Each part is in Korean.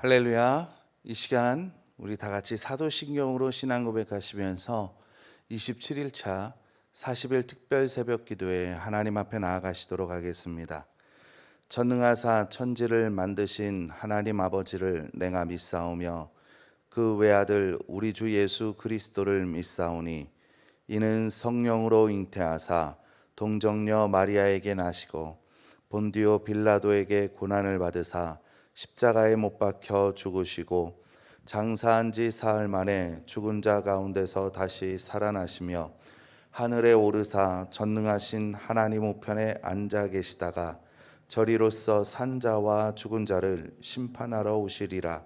할렐루야. 이 시간 우리 다 같이 사도신경으로 신앙 고백하시면서 27일차 40일 특별 새벽 기도에 하나님 앞에 나아가시도록 하겠습니다. 전능하사 천지를 만드신 하나님 아버지를 내가 믿사오며 그 외아들 우리 주 예수 그리스도를 믿사오니 이는 성령으로 잉태하사 동정녀 마리아에게 나시고 본디오 빌라도에게 고난을 받으사 십자가에 못 박혀 죽으시고 장사한 지 사흘 만에 죽은 자 가운데서 다시 살아나시며 하늘에 오르사 전능하신 하나님 우편에 앉아 계시다가 저리로서 산 자와 죽은 자를 심판하러 오시리라.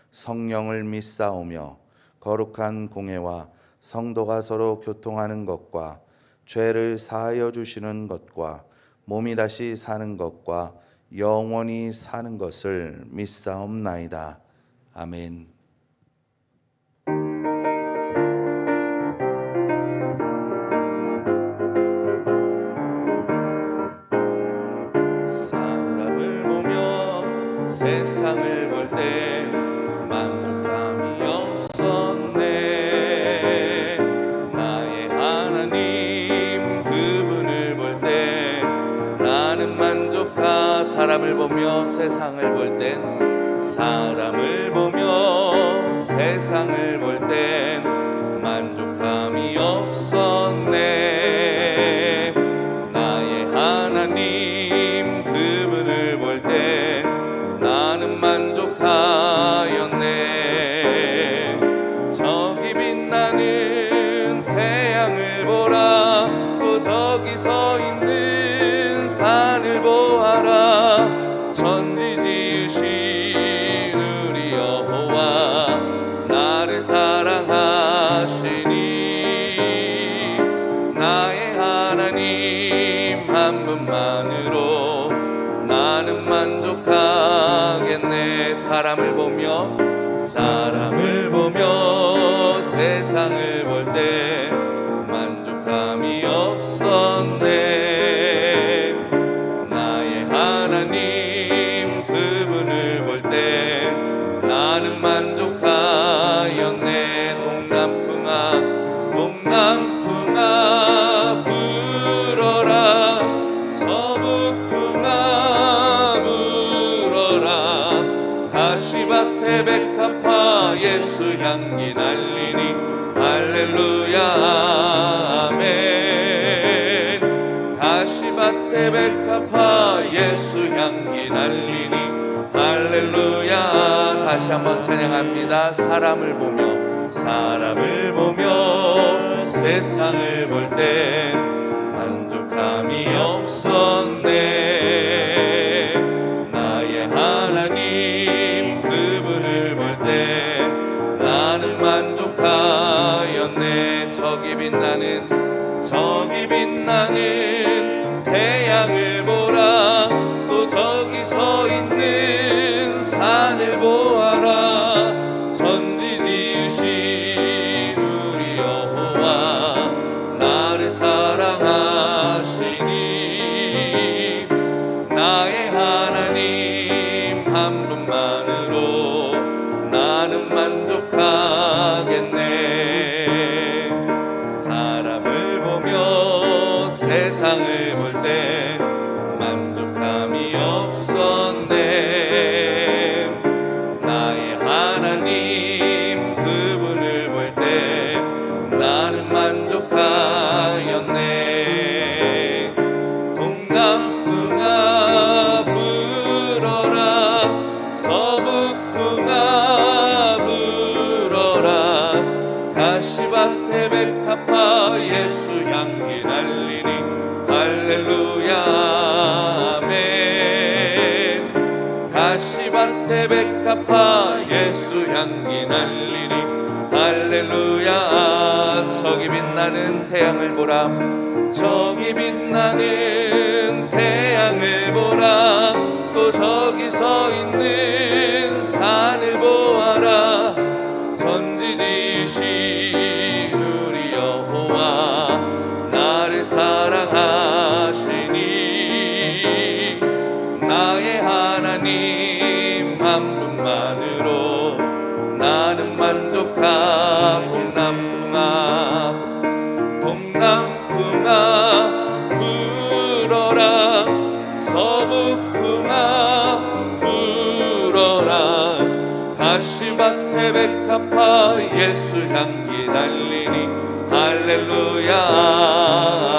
성령을 믿사오며 거룩한 공회와 성도가 서로 교통하는 것과 죄를 사하여 주시는 것과 몸이 다시 사는 것과 영원히 사는 것을 믿사옵나이다. 아멘. 사람을 보며 세상을 볼 때 만족함이 없었네. 나의 하나님 그분을 볼 때 나는 만족하. 사람을 보며 세상을 볼 땐 사람을 보며 세상을 볼 땐 만족함이 없었네. 나의 하나님 그분을 볼 때 나는 만족하였네. 저기 빛나는 태양을 보라. 또 저기 서 있는 산을 보아라. 천지 지으신 우리 여호와 나를 사랑하시니 나의 하나님 한 분만으로 나는 만족하겠네. 사람을 보며 세상을 볼 때 만족함이 없었네. 나의 하나님 그분을 볼 때 나는 만족하였네. 동남풍아 불어라. 서북풍아 불어라. 가시밭에 백합화 예수 향기 날리니 할렐루야 아멘. 가시밭에 백합화 예수 향기 날리니 할렐루야. 다시 한번 찬양합니다. 사람을 보며 세상을 볼 때 만족함이 없었네. 나의 하나님 그분을 볼 때 나는 만족하였네. 저기 빛나는 태양을 보라. 또 저기 서 있는 산을 보아라. 천지 지으신 우리 여호와 나를 사랑하시니 나의 하나님 한 분만으로 나는 만족하겠네. 사람을 보며 세상을 볼 때 만족함이 없었네. 나의 하나님 그분을 볼 때 나는 만족하였네. 동남풍아 불어라. 서북풍아 불어라. 가시밭에 백합화 예수 향기 날리니 할렐루야 아멘. 가시밭에 백합화 예수 향기 날리니 할렐루야. 저기 빛나는 태양을 보라. 저기 빛나는 태양을 보라. 또 저기 서 있는 산을 보아라. 천지 지으신 우리 여호와 나를 사랑하시니 나의 하나님 한 분만으로 만족한 동남풍아 동남풍아 불어라 서북풍아 불어라 가시밭에 백합화 예수 향기 달리니 할렐루야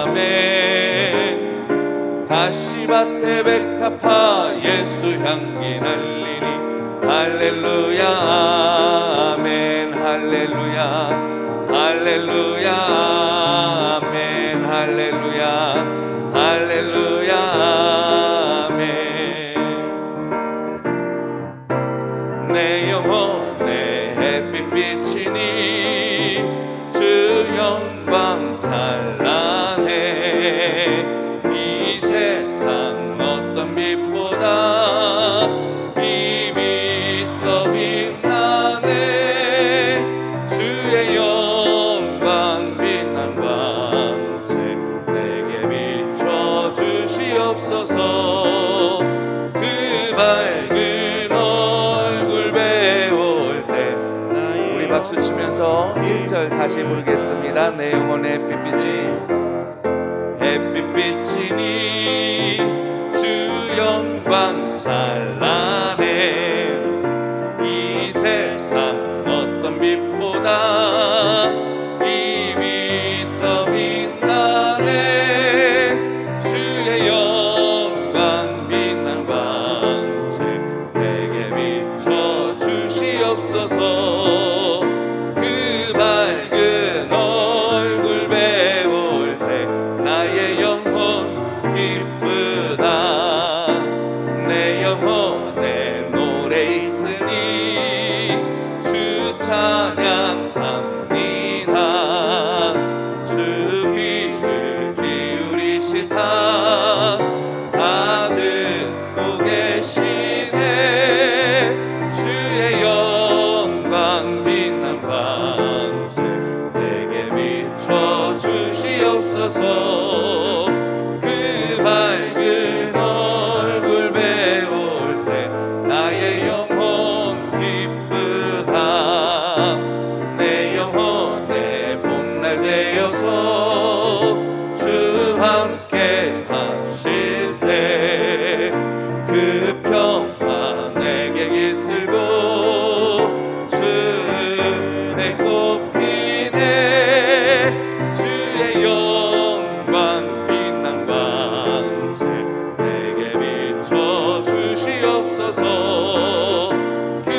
아멘 가시밭에 백합화 예수 향기 달리니 할렐루야 아멘 할렐루야 할렐루야 아멘 할렐루야 할렐루야 아멘 내 영혼에 햇빛 비치니 주 영광 찬란해 이 세상 어떤 빛보다 이 빛 더 빛나네 주의 영광 빛난 광채 내게 비춰 주시옵소서 그 밝은 얼굴 배울 때 우리 박수 치면서 1절 다시 부르겠습니다. 내 영혼의 햇빛 비치니 주 영광 찬란해 이 세상 어떤 빛보다 이 빛 더 빛나네 주의 영광 빛난 광채 내게 비춰 주시옵소서 그 밝은 얼굴 배울 때 나의 영혼 기쁘다 내 영혼에 노래 있으니 주 찬양합니다 주 귀를 기울이시사 다 듣고 계시네 주의 영광 빛난 광채 내게 비춰 주시옵소서 그 밝은 얼굴 배울 때 나의 영혼 기쁘다 내 영혼의 봄날 되어서 주 함께 하실 때 그 평화 내게 깃들고 주 은혜 꽃피네 주의 영광 빛난 광채 내게 비춰 주시옵소서 그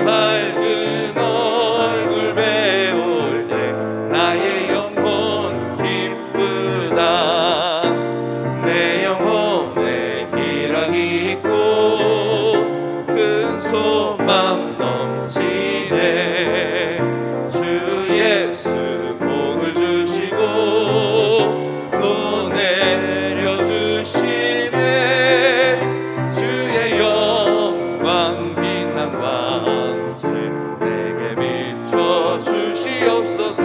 밝은 얼굴 배울 때 나의 영혼 기쁘다 내 영혼에 희락이 있고 큰 소망 넘치네 주 예수 복을 주시고 또 내려주시네 주의 영광 빛난 광채 내게 비춰 주시옵소서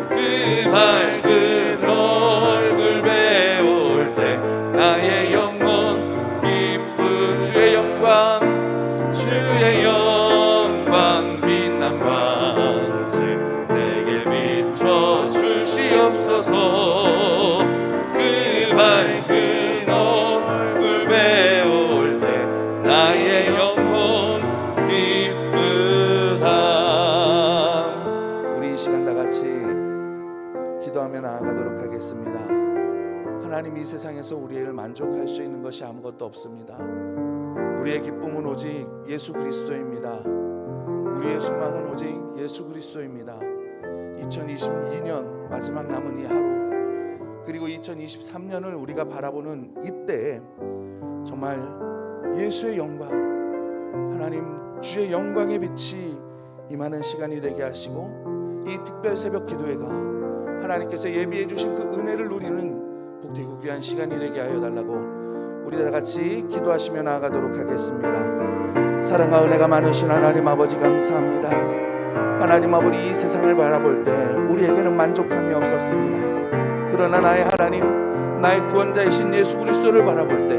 그 밝은 얼굴 배울 때 나의 영혼 기쁘 주의 영광 빛난 광채 내게 비춰 주시옵소서 그 밝은 얼굴 배울 때 나의 영혼 기쁘다 우리 이 시간 다 같이 기도하며 나아가도록 하겠습니다. 하나님 이 세상에서 우리를 만족할 수 있는 것이 아무것도 없습니다. 우리의 기쁨은 오직 예수 그리스도입니다. 우리의 소망은 오직 예수 그리스도입니다. 2022년 마지막 남은 이 하루 그리고 2023년을 우리가 바라보는 이때에 정말 예수의 영광 하나님 주의 영광의 빛이 임하는 시간이 되게 하시고 이 특별 새벽 기도회가 하나님께서 예비해 주신 그 은혜를 누리는 복되고 귀한 시간이 되게 하여 달라고 우리 다 같이 기도하시며 나아가도록 하겠습니다. 사랑과 은혜가 많으신 하나님 아버지 감사합니다. 하나님 아버지 이 세상을 바라볼 때 우리에게는 만족함이 없었습니다. 그러나 나의 하나님 나의 구원자이신 예수 그리스도를 바라볼 때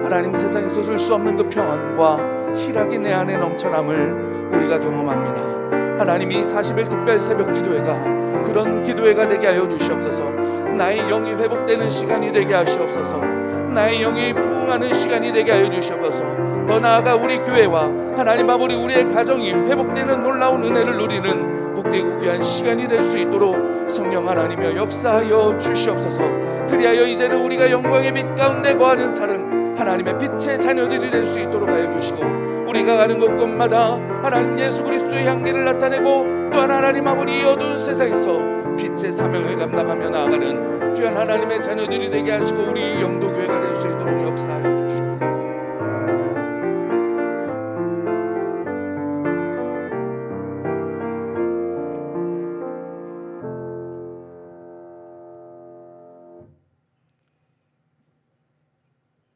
하나님 세상에서 줄 수 없는 그 평안과 희락이 내 안에 넘쳐남을 우리가 경험합니다. 하나님, 이 40일 특별 새벽 기도회가 그런 기도회가 되게 하여 주시옵소서. 나의 영이 회복되는 시간이 되게 하시옵소서. 나의 영이 부흥하는 시간이 되게 하여 주시옵소서. 더 나아가 우리 교회와 하나님 아버지 우리의 가정이 회복되는 놀라운 은혜를 누리는 복되고 귀한 시간이 될 수 있도록 성령 하나님여 역사하여 주시옵소서. 그리하여 이제는 우리가 영광의 빛 가운데 거하는 사람, 하나님의 빛의 자녀들이 될 수 있도록 하여 주시고, 우리가 가는 곳곳마다 하나님 예수 그리스도의 향기를 나타내고, 또한 하나님 아버지 어두운 세상에서 빛의 사명을 감당하며 나아가는 귀한 하나님의 자녀들이 되게 하시고, 우리 영도교회가 될 수 있도록 역사하여 주시옵소서.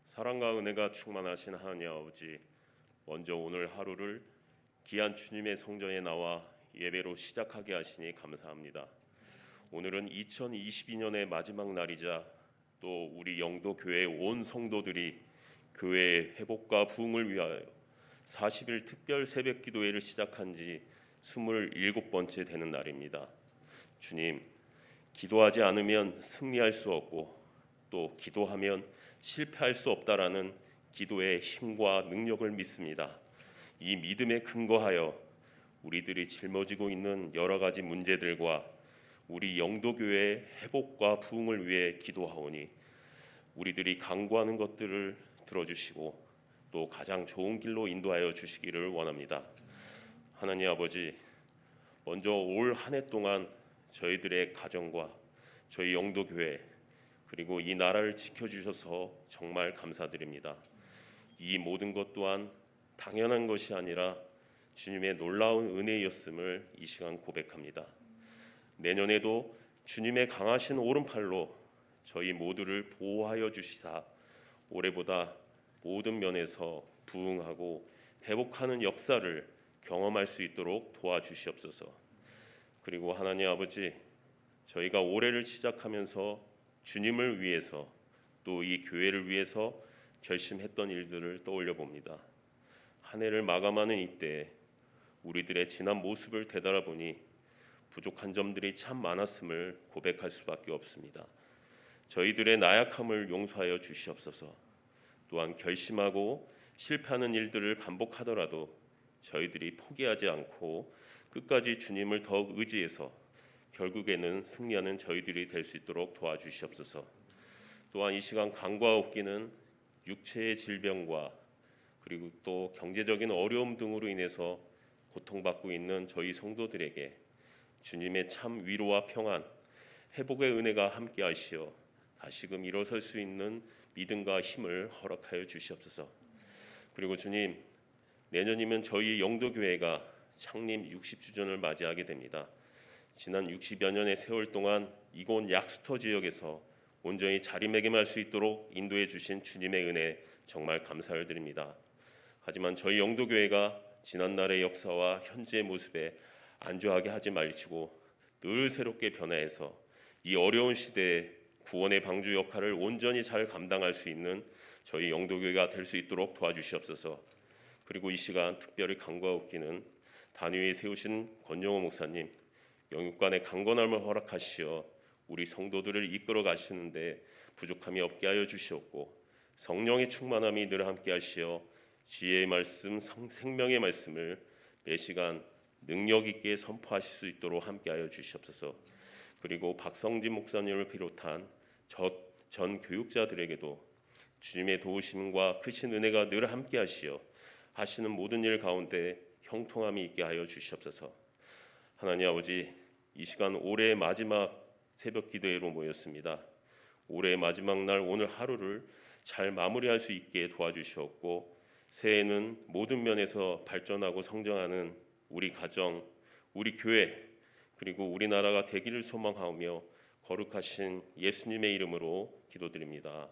사랑과 은혜가 충만하신 하나님 아버지, 먼저 오늘 하루를 귀한 주님의 성전에 나와 예배로 시작하게 하시니 감사합니다. 오늘은 2022년의 마지막 날이자 또 우리 영도교회 온 성도들이 교회의 회복과 부흥을 위하여 40일 특별 새벽 기도회를 시작한 지 27번째 되는 날입니다. 주님, 기도하지 않으면 승리할 수 없고 또 기도하면 실패할 수 없다라는 기도의 힘과 능력을 믿습니다. 이 믿음에 근거하여 우리들이 짊어지고 있는 여러 가지 문제들과 우리 영도교회의 회복과 부흥을 위해 기도하오니 우리들이 간구하는 것들을 들어주시고 또 가장 좋은 길로 인도하여 주시기를 원합니다. 하나님 아버지, 먼저 올 한 해 동안 저희들의 가정과 저희 영도교회 그리고 이 나라를 지켜주셔서 정말 감사드립니다. 이 모든 것 또한 당연한 것이 아니라 주님의 놀라운 은혜였음을 이 시간 고백합니다. 내년에도 주님의 강하신 오른팔로 저희 모두를 보호하여 주시사 올해보다 모든 면에서 부흥하고 회복하는 역사를 경험할 수 있도록 도와주시옵소서. 그리고 하나님 아버지, 저희가 올해를 시작하면서 주님을 위해서 또 이 교회를 위해서 결심했던 일들을 떠올려 봅니다. 한 해를 마감하는 이때 우리들의 지난 모습을 되돌아보니 부족한 점들이 참 많았음을 고백할 수밖에 없습니다. 저희들의 나약함을 용서하여 주시옵소서. 또한 결심하고 실패하는 일들을 반복하더라도 저희들이 포기하지 않고 끝까지 주님을 더욱 의지해서 결국에는 승리하는 저희들이 될 수 있도록 도와주시옵소서. 또한 이 시간 간과없기는 육체의 질병과 그리고 또 경제적인 어려움 등으로 인해서 고통받고 있는 저희 성도들에게 주님의 참 위로와 평안, 회복의 은혜가 함께하시어 다시금 일어설 수 있는 믿음과 힘을 허락하여 주시옵소서. 그리고 주님, 내년이면 저희 영도교회가 창립 60주년을 맞이하게 됩니다. 지난 60여 년의 세월 동안 이곳 약수터 지역에서 온전히 자리매김할 수 있도록 인도해 주신 주님의 은혜 정말 감사를 드립니다. 하지만 저희 영도교회가 지난날의 역사와 현재의 모습에 안주하게 하지 말시고 늘 새롭게 변화해서 이 어려운 시대에 구원의 방주 역할을 온전히 잘 감당할 수 있는 저희 영도교회가 될 수 있도록 도와주시옵소서. 그리고 이 시간 특별히 간과없기는 단위에 세우신 권영호 목사님, 영육간의 강건함을 허락하시어 우리 성도들을 이끌어 가시는데 부족함이 없게 하여 주시옵고, 성령의 충만함이 늘 함께 하시어 지혜의 말씀, 생명의 말씀을 매 시간 능력 있게 선포하실 수 있도록 함께 하여 주시옵소서. 그리고 박성진 목사님을 비롯한 전 교육자들에게도 주님의 도우심과 크신 은혜가 늘 함께 하시어 하시는 모든 일 가운데 형통함이 있게 하여 주시옵소서. 하나님 아버지, 이 시간 올해의 마지막 새벽 기도회로 모였습니다. 올해의 마지막 날 오늘 하루를 잘 마무리할 수 있게 도와주시옵고, 새해에는 모든 면에서 발전하고 성장하는 우리 가정, 우리 교회, 그리고 우리나라가 되기를 소망하며 거룩하신 예수님의 이름으로 기도드립니다.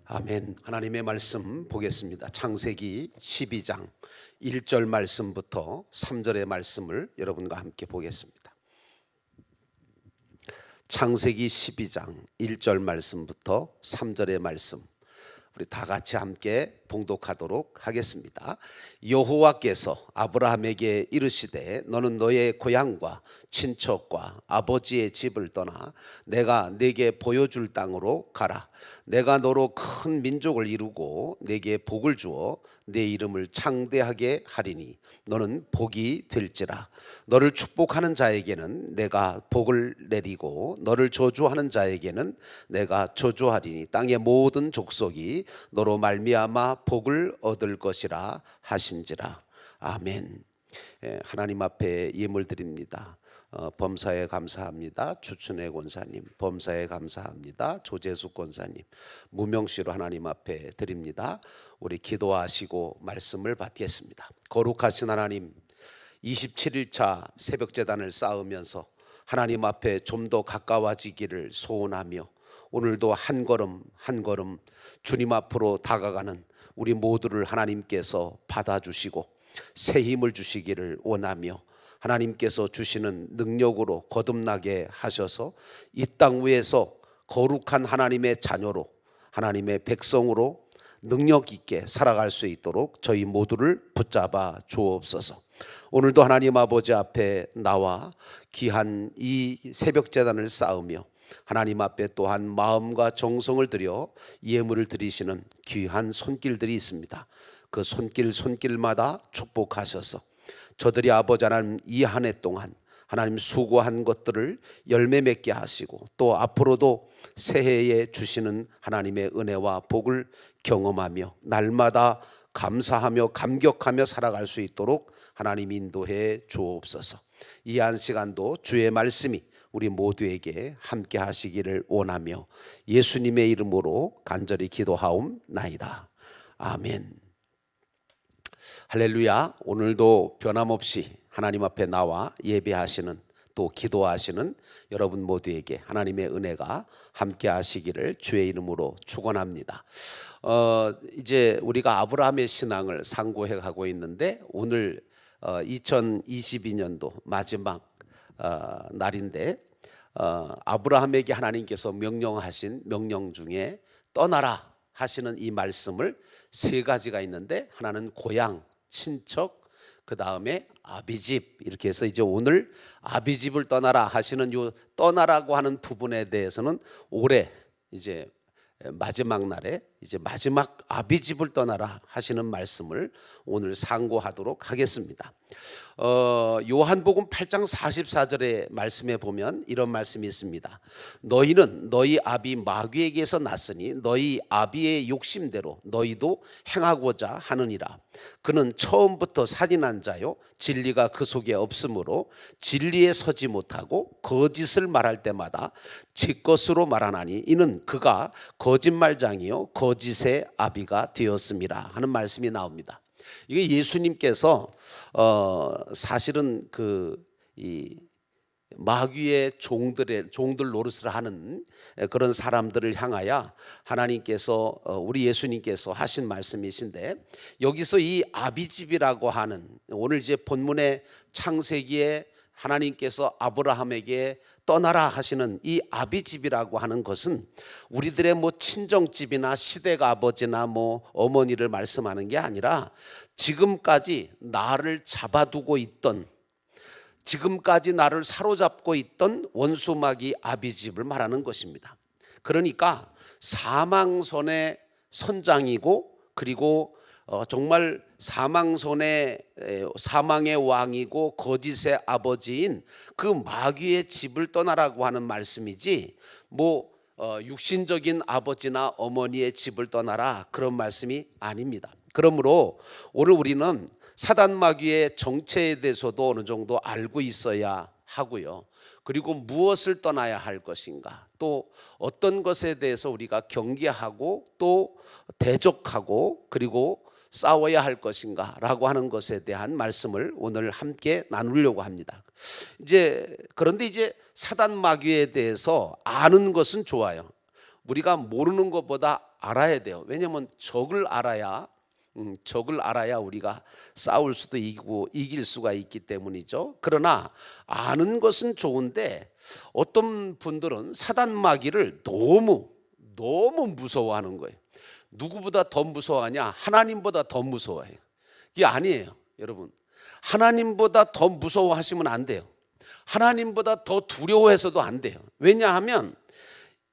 아멘. 아멘. 하나님의 말씀 보겠습니다. 창세기 12장 1절 말씀부터 3절의 말씀을 여러분과 함께 보겠습니다. 창세기 12장 1절 말씀부터 3절의 말씀, 우리 다 같이 함께 봉독하도록 하겠습니다. 여호와께서 아브라함에게 이르시되 너는 너의 고향과 친척과 아버지의 집을 떠나 내가 네게 보여줄 땅으로 가라. 내가 너로 큰 민족을 이루고 네게 복을 주어 네 이름을 창대하게 하리니 너는 복이 될지라. 너를 축복하는 자에게는 내가 복을 내리고 너를 저주하는 자에게는 내가 저주하리니 땅의 모든 족속이 너로 말미암아 복을 얻을 것이라 하신지라. 아멘. 하나님 앞에 예물 드립니다. 범사에 감사합니다. 주춘혜 권사님, 범사에 감사합니다. 조재숙 권사님, 무명시로 하나님 앞에 드립니다. 우리 기도하시고 말씀을 받겠습니다. 거룩하신 하나님, 27일차 새벽제단을 쌓으면서 하나님 앞에 좀 더 가까워지기를 소원하며 오늘도 한 걸음 한 걸음 주님 앞으로 다가가는 우리 모두를 하나님께서 받아주시고 새 힘을 주시기를 원하며 하나님께서 주시는 능력으로 거듭나게 하셔서 이 땅 위에서 거룩한 하나님의 자녀로, 하나님의 백성으로 능력 있게 살아갈 수 있도록 저희 모두를 붙잡아 주옵소서. 오늘도 하나님 아버지 앞에 나와 귀한 이 새벽제단을 쌓으며 하나님 앞에 또한 마음과 정성을 들여 예물을 드리시는 귀한 손길들이 있습니다. 그 손길마다 축복하셔서 저들이 아버지 하나님 이 한 해 동안 하나님 수고한 것들을 열매 맺게 하시고 또 앞으로도 새해에 주시는 하나님의 은혜와 복을 경험하며 날마다 감사하며 감격하며 살아갈 수 있도록 하나님 인도해 주옵소서. 이 한 시간도 주의 말씀이 우리 모두에게 함께 하시기를 원하며 예수님의 이름으로 간절히 기도하옵나이다. 아멘. 할렐루야. 오늘도 변함없이 하나님 앞에 나와 예배하시는 또 기도하시는 여러분 모두에게 하나님의 은혜가 함께 하시기를 주의 이름으로 축원합니다. 이제 우리가 아브라함의 신앙을 상고해 가고 있는데 오늘 2022년도 마지막 날인데 아브라함에게 하나님께서 명령하신 명령 중에 떠나라 하시는 이 말씀을 세 가지가 있는데 하나는 고향, 친척, 그 다음에 아비집, 이렇게 해서 이제 오늘 아비집을 떠나라 하시는 요 떠나라고 하는 부분에 대해서는 올해 이제 마지막 날에 이제 마지막 아비집을 떠나라 하시는 말씀을 오늘 상고하도록 하겠습니다. 요한복음 8장 44절의 말씀에 보면 이런 말씀이 있습니다. 너희는 너희 아비 마귀에게서 났으니 너희 아비의 욕심대로 너희도 행하고자 하느니라. 그는 처음부터 살인한 자요 진리가 그 속에 없으므로 진리에 서지 못하고 거짓을 말할 때마다 제 것으로 말하나니 이는 그가 거짓말장이요 거짓의 아비가 되었음이라 하는 말씀이 나옵니다. 이게 예수님께서 사실은 이 마귀의 종들 노릇을 하는 그런 사람들을 향하여 하나님께서 우리 예수님께서 하신 말씀이신데 여기서 이 아비집이라고 하는 오늘 이제 본문의 창세기에 하나님께서 아브라함에게 떠나라 하시는 이 아비집이라고 하는 것은 우리들의 뭐 친정집이나 시댁 아버지나 뭐 어머니를 말씀하는 게 아니라 지금까지 나를 잡아두고 있던, 지금까지 나를 사로잡고 있던 원수마귀 아비집을 말하는 것입니다. 그러니까 사망선의 선장이고 그리고 정말 사망의 왕이고 거짓의 아버지인 그 마귀의 집을 떠나라고 하는 말씀이지 뭐 육신적인 아버지나 어머니의 집을 떠나라 그런 말씀이 아닙니다. 그러므로 오늘 우리는 사단 마귀의 정체에 대해서도 어느 정도 알고 있어야 하고요. 그리고 무엇을 떠나야 할 것인가, 또 어떤 것에 대해서 우리가 경계하고 또 대적하고 그리고 싸워야 할 것인가 라고 하는 것에 대한 말씀을 오늘 함께 나누려고 합니다. 그런데 사단 마귀에 대해서 아는 것은 좋아요. 우리가 모르는 것보다 알아야 돼요. 왜냐하면 적을 알아야 우리가 싸울 수도 이기고 이길 수가 있기 때문이죠. 그러나 아는 것은 좋은데 어떤 분들은 사단 마귀를 너무 무서워하는 거예요. 누구보다 더 무서워하냐? 하나님보다 더 무서워해요. 이게 아니에요, 여러분. 하나님보다 더 무서워하시면 안 돼요. 하나님보다 더 두려워해서도 안 돼요. 왜냐하면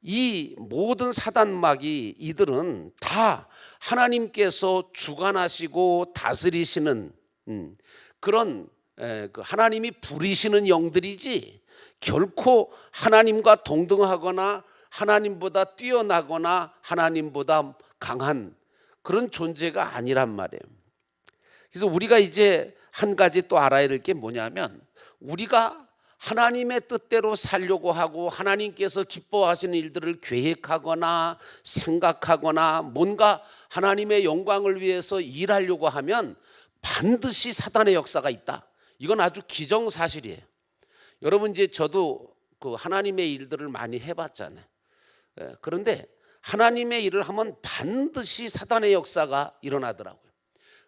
이 모든 사단 마귀 이들은 다 하나님께서 주관하시고 다스리시는 그런 그 하나님이 부리시는 영들이지 결코 하나님과 동등하거나 하나님보다 뛰어나거나 하나님보다 강한 그런 존재가 아니란 말이에요. 그래서 우리가 이제 한 가지 또 알아야 될 게 뭐냐면 우리가 하나님의 뜻대로 살려고 하고 하나님께서 기뻐하시는 일들을 계획하거나 생각하거나 뭔가 하나님의 영광을 위해서 일하려고 하면 반드시 사단의 역사가 있다. 이건 아주 기정사실이에요. 여러분 이제 저도 그 하나님의 일들을 많이 해봤잖아요. 그런데 하나님의 일을 하면 반드시 사단의 역사가 일어나더라고요.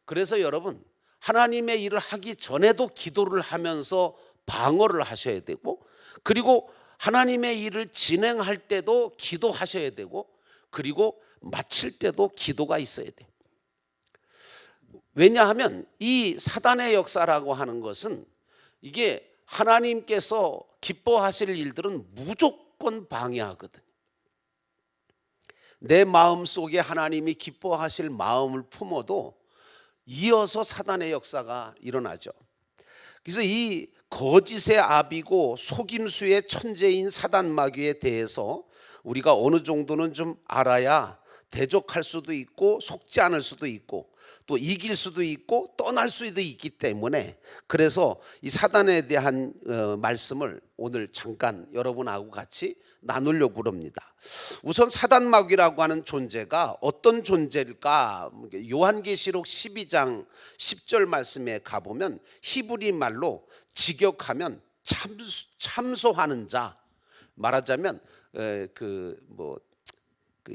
그래서 여러분 하나님의 일을 하기 전에도 기도를 하면서 방어를 하셔야 되고 그리고 하나님의 일을 진행할 때도 기도하셔야 되고 그리고 마칠 때도 기도가 있어야 돼요. 왜냐하면 이 사단의 역사라고 하는 것은 이게 하나님께서 기뻐하실 일들은 무조건 방해하거든요. 내 마음속에 하나님이 기뻐하실 마음을 품어도 이어서 사단의 역사가 일어나죠. 그래서 이 거짓의 아비고 속임수의 천재인 사단 마귀에 대해서 우리가 어느 정도는 좀 알아야 대적할 수도 있고 속지 않을 수도 있고 또 이길 수도 있고 떠날 수도 있기 때문에 그래서 이 사단에 대한 말씀을 오늘 잠깐 여러분하고 같이 나누려고 합니다. 우선 사단 마귀라고 하는 존재가 어떤 존재일까? 요한계시록 12장 10절 말씀에 가보면 히브리 말로 직역하면 참소하는 자, 말하자면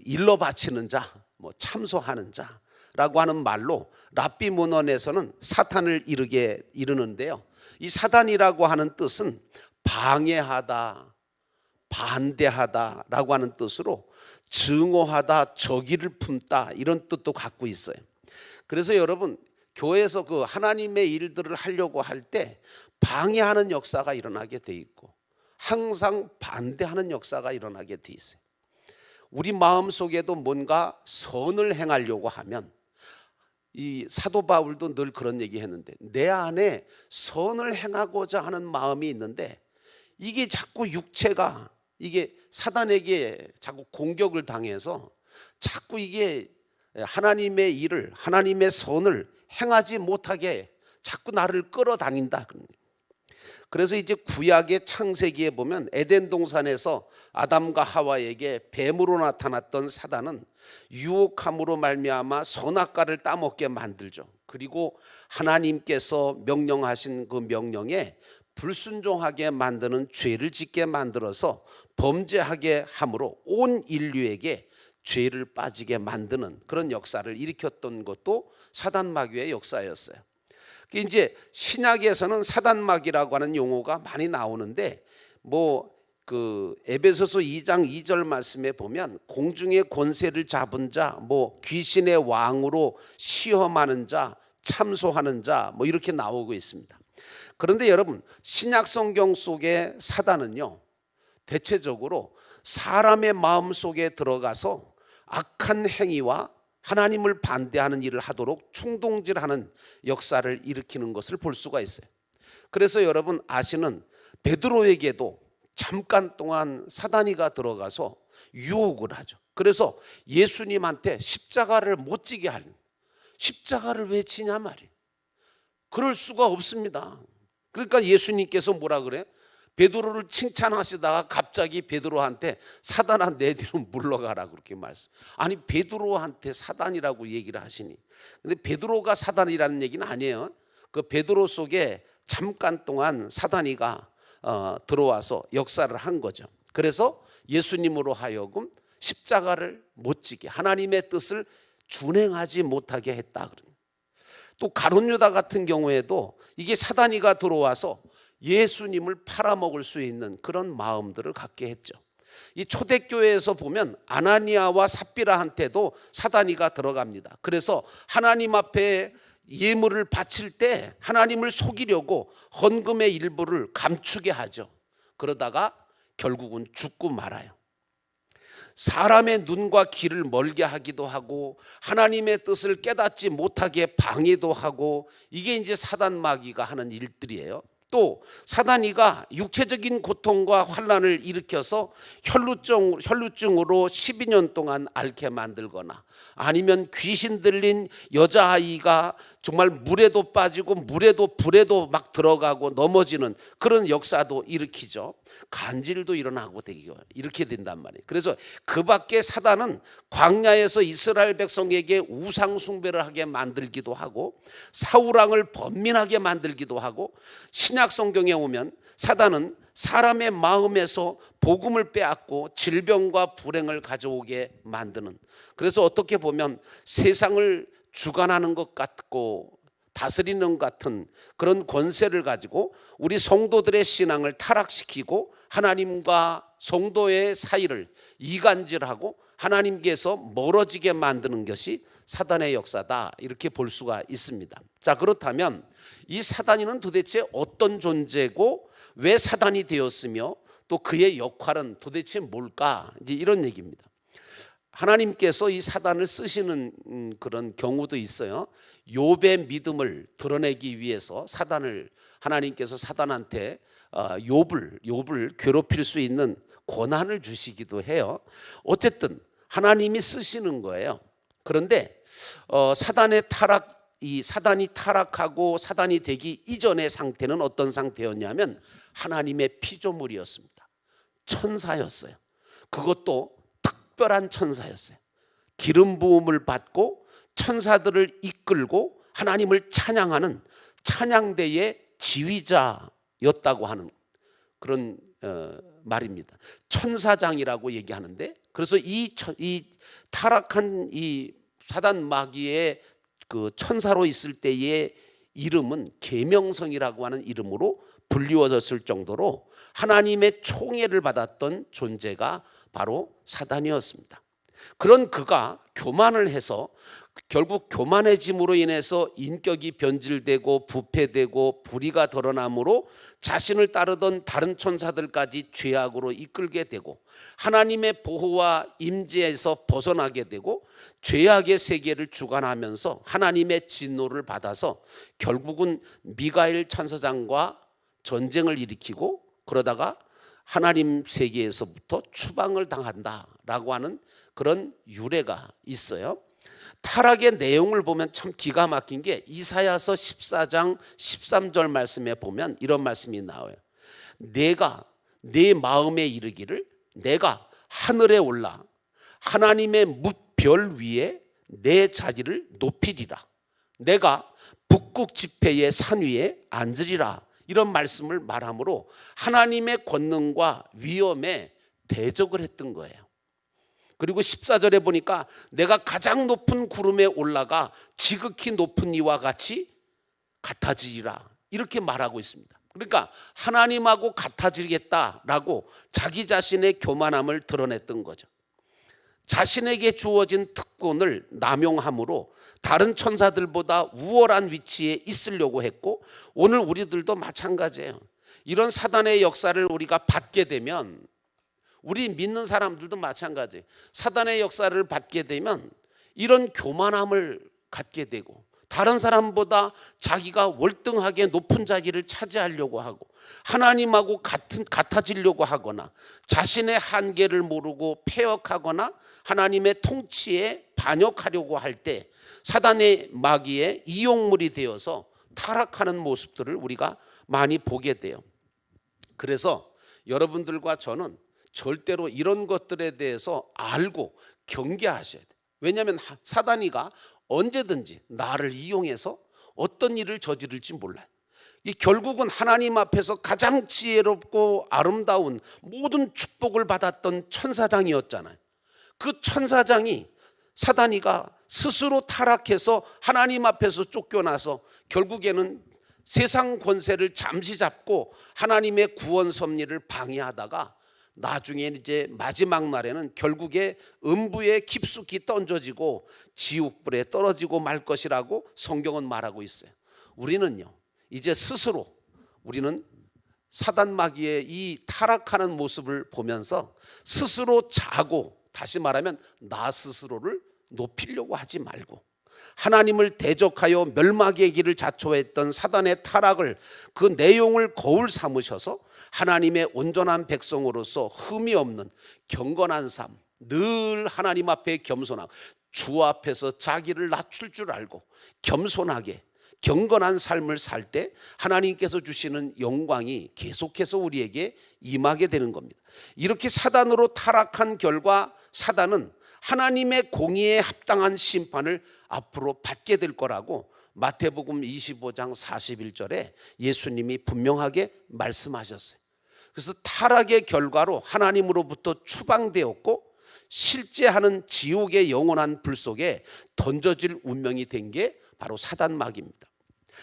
일러 바치는 자, 참소하는 자라고 하는 말로 랍비 문헌에서는 사탄을 이르는데요. 이 사단이라고 하는 뜻은 방해하다, 반대하다라고 하는 뜻으로 증오하다, 적의를 품다 이런 뜻도 갖고 있어요. 그래서 여러분 교회에서 그 하나님의 일들을 하려고 할 때 방해하는 역사가 일어나게 돼 있고 항상 반대하는 역사가 일어나게 돼 있어요. 우리 마음속에도 뭔가 선을 행하려고 하면 이 사도 바울도 늘 그런 얘기 했는데 내 안에 선을 행하고자 하는 마음이 있는데 이게 자꾸 육체가 이게 사단에게 자꾸 공격을 당해서 자꾸 이게 하나님의 일을 하나님의 선을 행하지 못하게 자꾸 나를 끌어다닌다. 그래서 이제 구약의 창세기에 보면 에덴 동산에서 아담과 하와에게 뱀으로 나타났던 사단은 유혹함으로 말미암아 선악과를 따먹게 만들죠. 그리고 하나님께서 명령하신 그 명령에 불순종하게 만드는 죄를 짓게 만들어서 범죄하게 함으로 온 인류에게 죄를 빠지게 만드는 그런 역사를 일으켰던 것도 사단 마귀의 역사였어요. 이제 신약에서는 사단 마귀라고 하는 용어가 많이 나오는데 에베소서 2장 2절 말씀에 보면 공중의 권세를 잡은 자, 귀신의 왕으로 시험하는 자, 참소하는 자 이렇게 나오고 있습니다. 그런데 여러분 신약 성경 속의 사단은요 대체적으로 사람의 마음 속에 들어가서 악한 행위와 하나님을 반대하는 일을 하도록 충동질하는 역사를 일으키는 것을 볼 수가 있어요. 그래서 여러분 아시는 베드로에게도 잠깐 동안 사단이가 들어가서 유혹을 하죠. 그래서 예수님한테 십자가를 못 지게 하는, 십자가를 왜 지냐 말이에요. 그럴 수가 없습니다. 그러니까 예수님께서 뭐라 그래요? 베드로를 칭찬하시다가 갑자기 베드로한테 사단아 내 뒤로 물러가라 그렇게 말씀. 아니 베드로한테 사단이라고 얘기를 하시니. 근데 베드로가 사단이라는 얘기는 아니에요. 그 베드로 속에 잠깐 동안 사단이가 들어와서 역사를 한 거죠. 그래서 예수님으로 하여금 십자가를 못 지게, 하나님의 뜻을 준행하지 못하게 했다. 또 가룟 유다 같은 경우에도 이게 사단이가 들어와서 예수님을 팔아먹을 수 있는 그런 마음들을 갖게 했죠. 이 초대교회에서 보면 아나니아와 삽비라한테도 사단이가 들어갑니다. 그래서 하나님 앞에 예물을 바칠 때 하나님을 속이려고 헌금의 일부를 감추게 하죠. 그러다가 결국은 죽고 말아요. 사람의 눈과 귀를 멀게 하기도 하고 하나님의 뜻을 깨닫지 못하게 방해도 하고, 이게 이제 사단 마귀가 하는 일들이에요. 또 사단이가 육체적인 고통과 환난을 일으켜서 혈루증으로 12년 동안 앓게 만들거나, 아니면 귀신 들린 여자아이가 정말 물에도 빠지고 물에도 불에도 막 들어가고 넘어지는 그런 역사도 일으키죠. 간질도 일어나고 이렇게 된단 말이에요. 그래서 그 밖에 사단은 광야에서 이스라엘 백성에게 우상 숭배를 하게 만들기도 하고, 사울왕을 번민하게 만들기도 하고, 신약 성경에 오면 사단은 사람의 마음에서 복음을 빼앗고 질병과 불행을 가져오게 만드는, 그래서 어떻게 보면 세상을 주관하는 것 같고 다스리는 것 같은 그런 권세를 가지고 우리 성도들의 신앙을 타락시키고 하나님과 성도의 사이를 이간질하고 하나님께서 멀어지게 만드는 것이 사단의 역사다, 이렇게 볼 수가 있습니다. 자, 그렇다면 이 사단이는 도대체 어떤 존재고 왜 사단이 되었으며 또 그의 역할은 도대체 뭘까? 이제 이런 얘기입니다. 하나님께서 이 사단을 쓰시는 그런 경우도 있어요. 욥의 믿음을 드러내기 위해서 하나님께서 사단한테 욥을 괴롭힐 수 있는 권한을 주시기도 해요. 어쨌든 하나님이 쓰시는 거예요. 그런데 사단이 타락하고 사단이 되기 이전의 상태는 어떤 상태였냐면 하나님의 피조물이었습니다. 천사였어요. 그것도 특별한 천사였어요. 기름 부음을 받고 천사들을 이끌고 하나님을 찬양하는 찬양대의 지휘자였다고 하는 그런 말입니다. 천사장이라고 얘기하는데, 그래서 이 타락한 이 사단 마귀의 그 천사로 있을 때의 이름은 계명성이라고 하는 이름으로 불리워졌을 정도로 하나님의 총애를 받았던 존재가 바로 사단이었습니다. 그런 그가 교만을 해서 결국 교만해짐으로 인해서 인격이 변질되고 부패되고 불의가 드러남으로 자신을 따르던 다른 천사들까지 죄악으로 이끌게 되고 하나님의 보호와 임재에서 벗어나게 되고 죄악의 세계를 주관하면서 하나님의 진노를 받아서 결국은 미가엘 천사장과 전쟁을 일으키고 그러다가 하나님 세계에서부터 추방을 당한다라고 하는 그런 유래가 있어요. 타락의 내용을 보면 참 기가 막힌 게 이사야서 14장 13절 말씀에 보면 이런 말씀이 나와요. 내가 내 마음에 이르기를 내가 하늘에 올라 하나님의 뭇별 위에 내 자리를 높이리라. 내가 북극 지폐의 산 위에 앉으리라. 이런 말씀을 말하므로 하나님의 권능과 위엄에 대적을 했던 거예요. 그리고 14절에 보니까 내가 가장 높은 구름에 올라가 지극히 높은 이와 같이 같아지리라, 이렇게 말하고 있습니다. 그러니까 하나님하고 같아지겠다라고 자기 자신의 교만함을 드러냈던 거죠. 자신에게 주어진 특권을 남용함으로 다른 천사들보다 우월한 위치에 있으려고 했고, 오늘 우리들도 마찬가지예요. 이런 사단의 역사를 우리가 받게 되면, 우리 믿는 사람들도 마찬가지, 사단의 역사를 받게 되면 이런 교만함을 갖게 되고 다른 사람보다 자기가 월등하게 높은 자리를 차지하려고 하고 하나님하고 같아지려고 하거나 자신의 한계를 모르고 폐역하거나 하나님의 통치에 반역하려고 할 때 사단의 마귀의 이용물이 되어서 타락하는 모습들을 우리가 많이 보게 돼요. 그래서 여러분들과 저는 절대로 이런 것들에 대해서 알고 경계하셔야 돼요. 왜냐하면 사단이가 언제든지 나를 이용해서 어떤 일을 저지를지 몰라요. 이 결국은 하나님 앞에서 가장 지혜롭고 아름다운 모든 축복을 받았던 천사장이었잖아요. 그 천사장이 사단이가 스스로 타락해서 하나님 앞에서 쫓겨나서 결국에는 세상 권세를 잠시 잡고 하나님의 구원 섭리를 방해하다가 나중에 이제 마지막 날에는 결국에 음부에 깊숙이 던져지고 지옥불에 떨어지고 말 것이라고 성경은 말하고 있어요. 우리는요, 이제 스스로 우리는 사단 마귀의 이 타락하는 모습을 보면서 스스로 자고, 다시 말하면 나 스스로를 높이려고 하지 말고 하나님을 대적하여 멸망의 길을 자초했던 사단의 타락을, 그 내용을 거울 삼으셔서 하나님의 온전한 백성으로서 흠이 없는 경건한 삶, 늘 하나님 앞에 겸손하고 주 앞에서 자기를 낮출 줄 알고 겸손하게 경건한 삶을 살 때 하나님께서 주시는 영광이 계속해서 우리에게 임하게 되는 겁니다. 이렇게 사단으로 타락한 결과 사단은 하나님의 공의에 합당한 심판을 앞으로 받게 될 거라고 마태복음 25장 41절에 예수님이 분명하게 말씀하셨어요. 그래서 타락의 결과로 하나님으로부터 추방되었고 실제 하는 지옥의 영원한 불 속에 던져질 운명이 된 게 바로 사단 마귀입니다.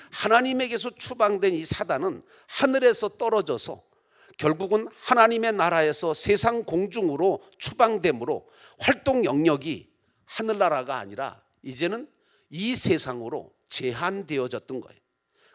하나님에게서 추방된 이 사단은 하늘에서 떨어져서 결국은 하나님의 나라에서 세상 공중으로 추방됨으로 활동 영역이 하늘나라가 아니라 이제는 이 세상으로 제한되어졌던 거예요.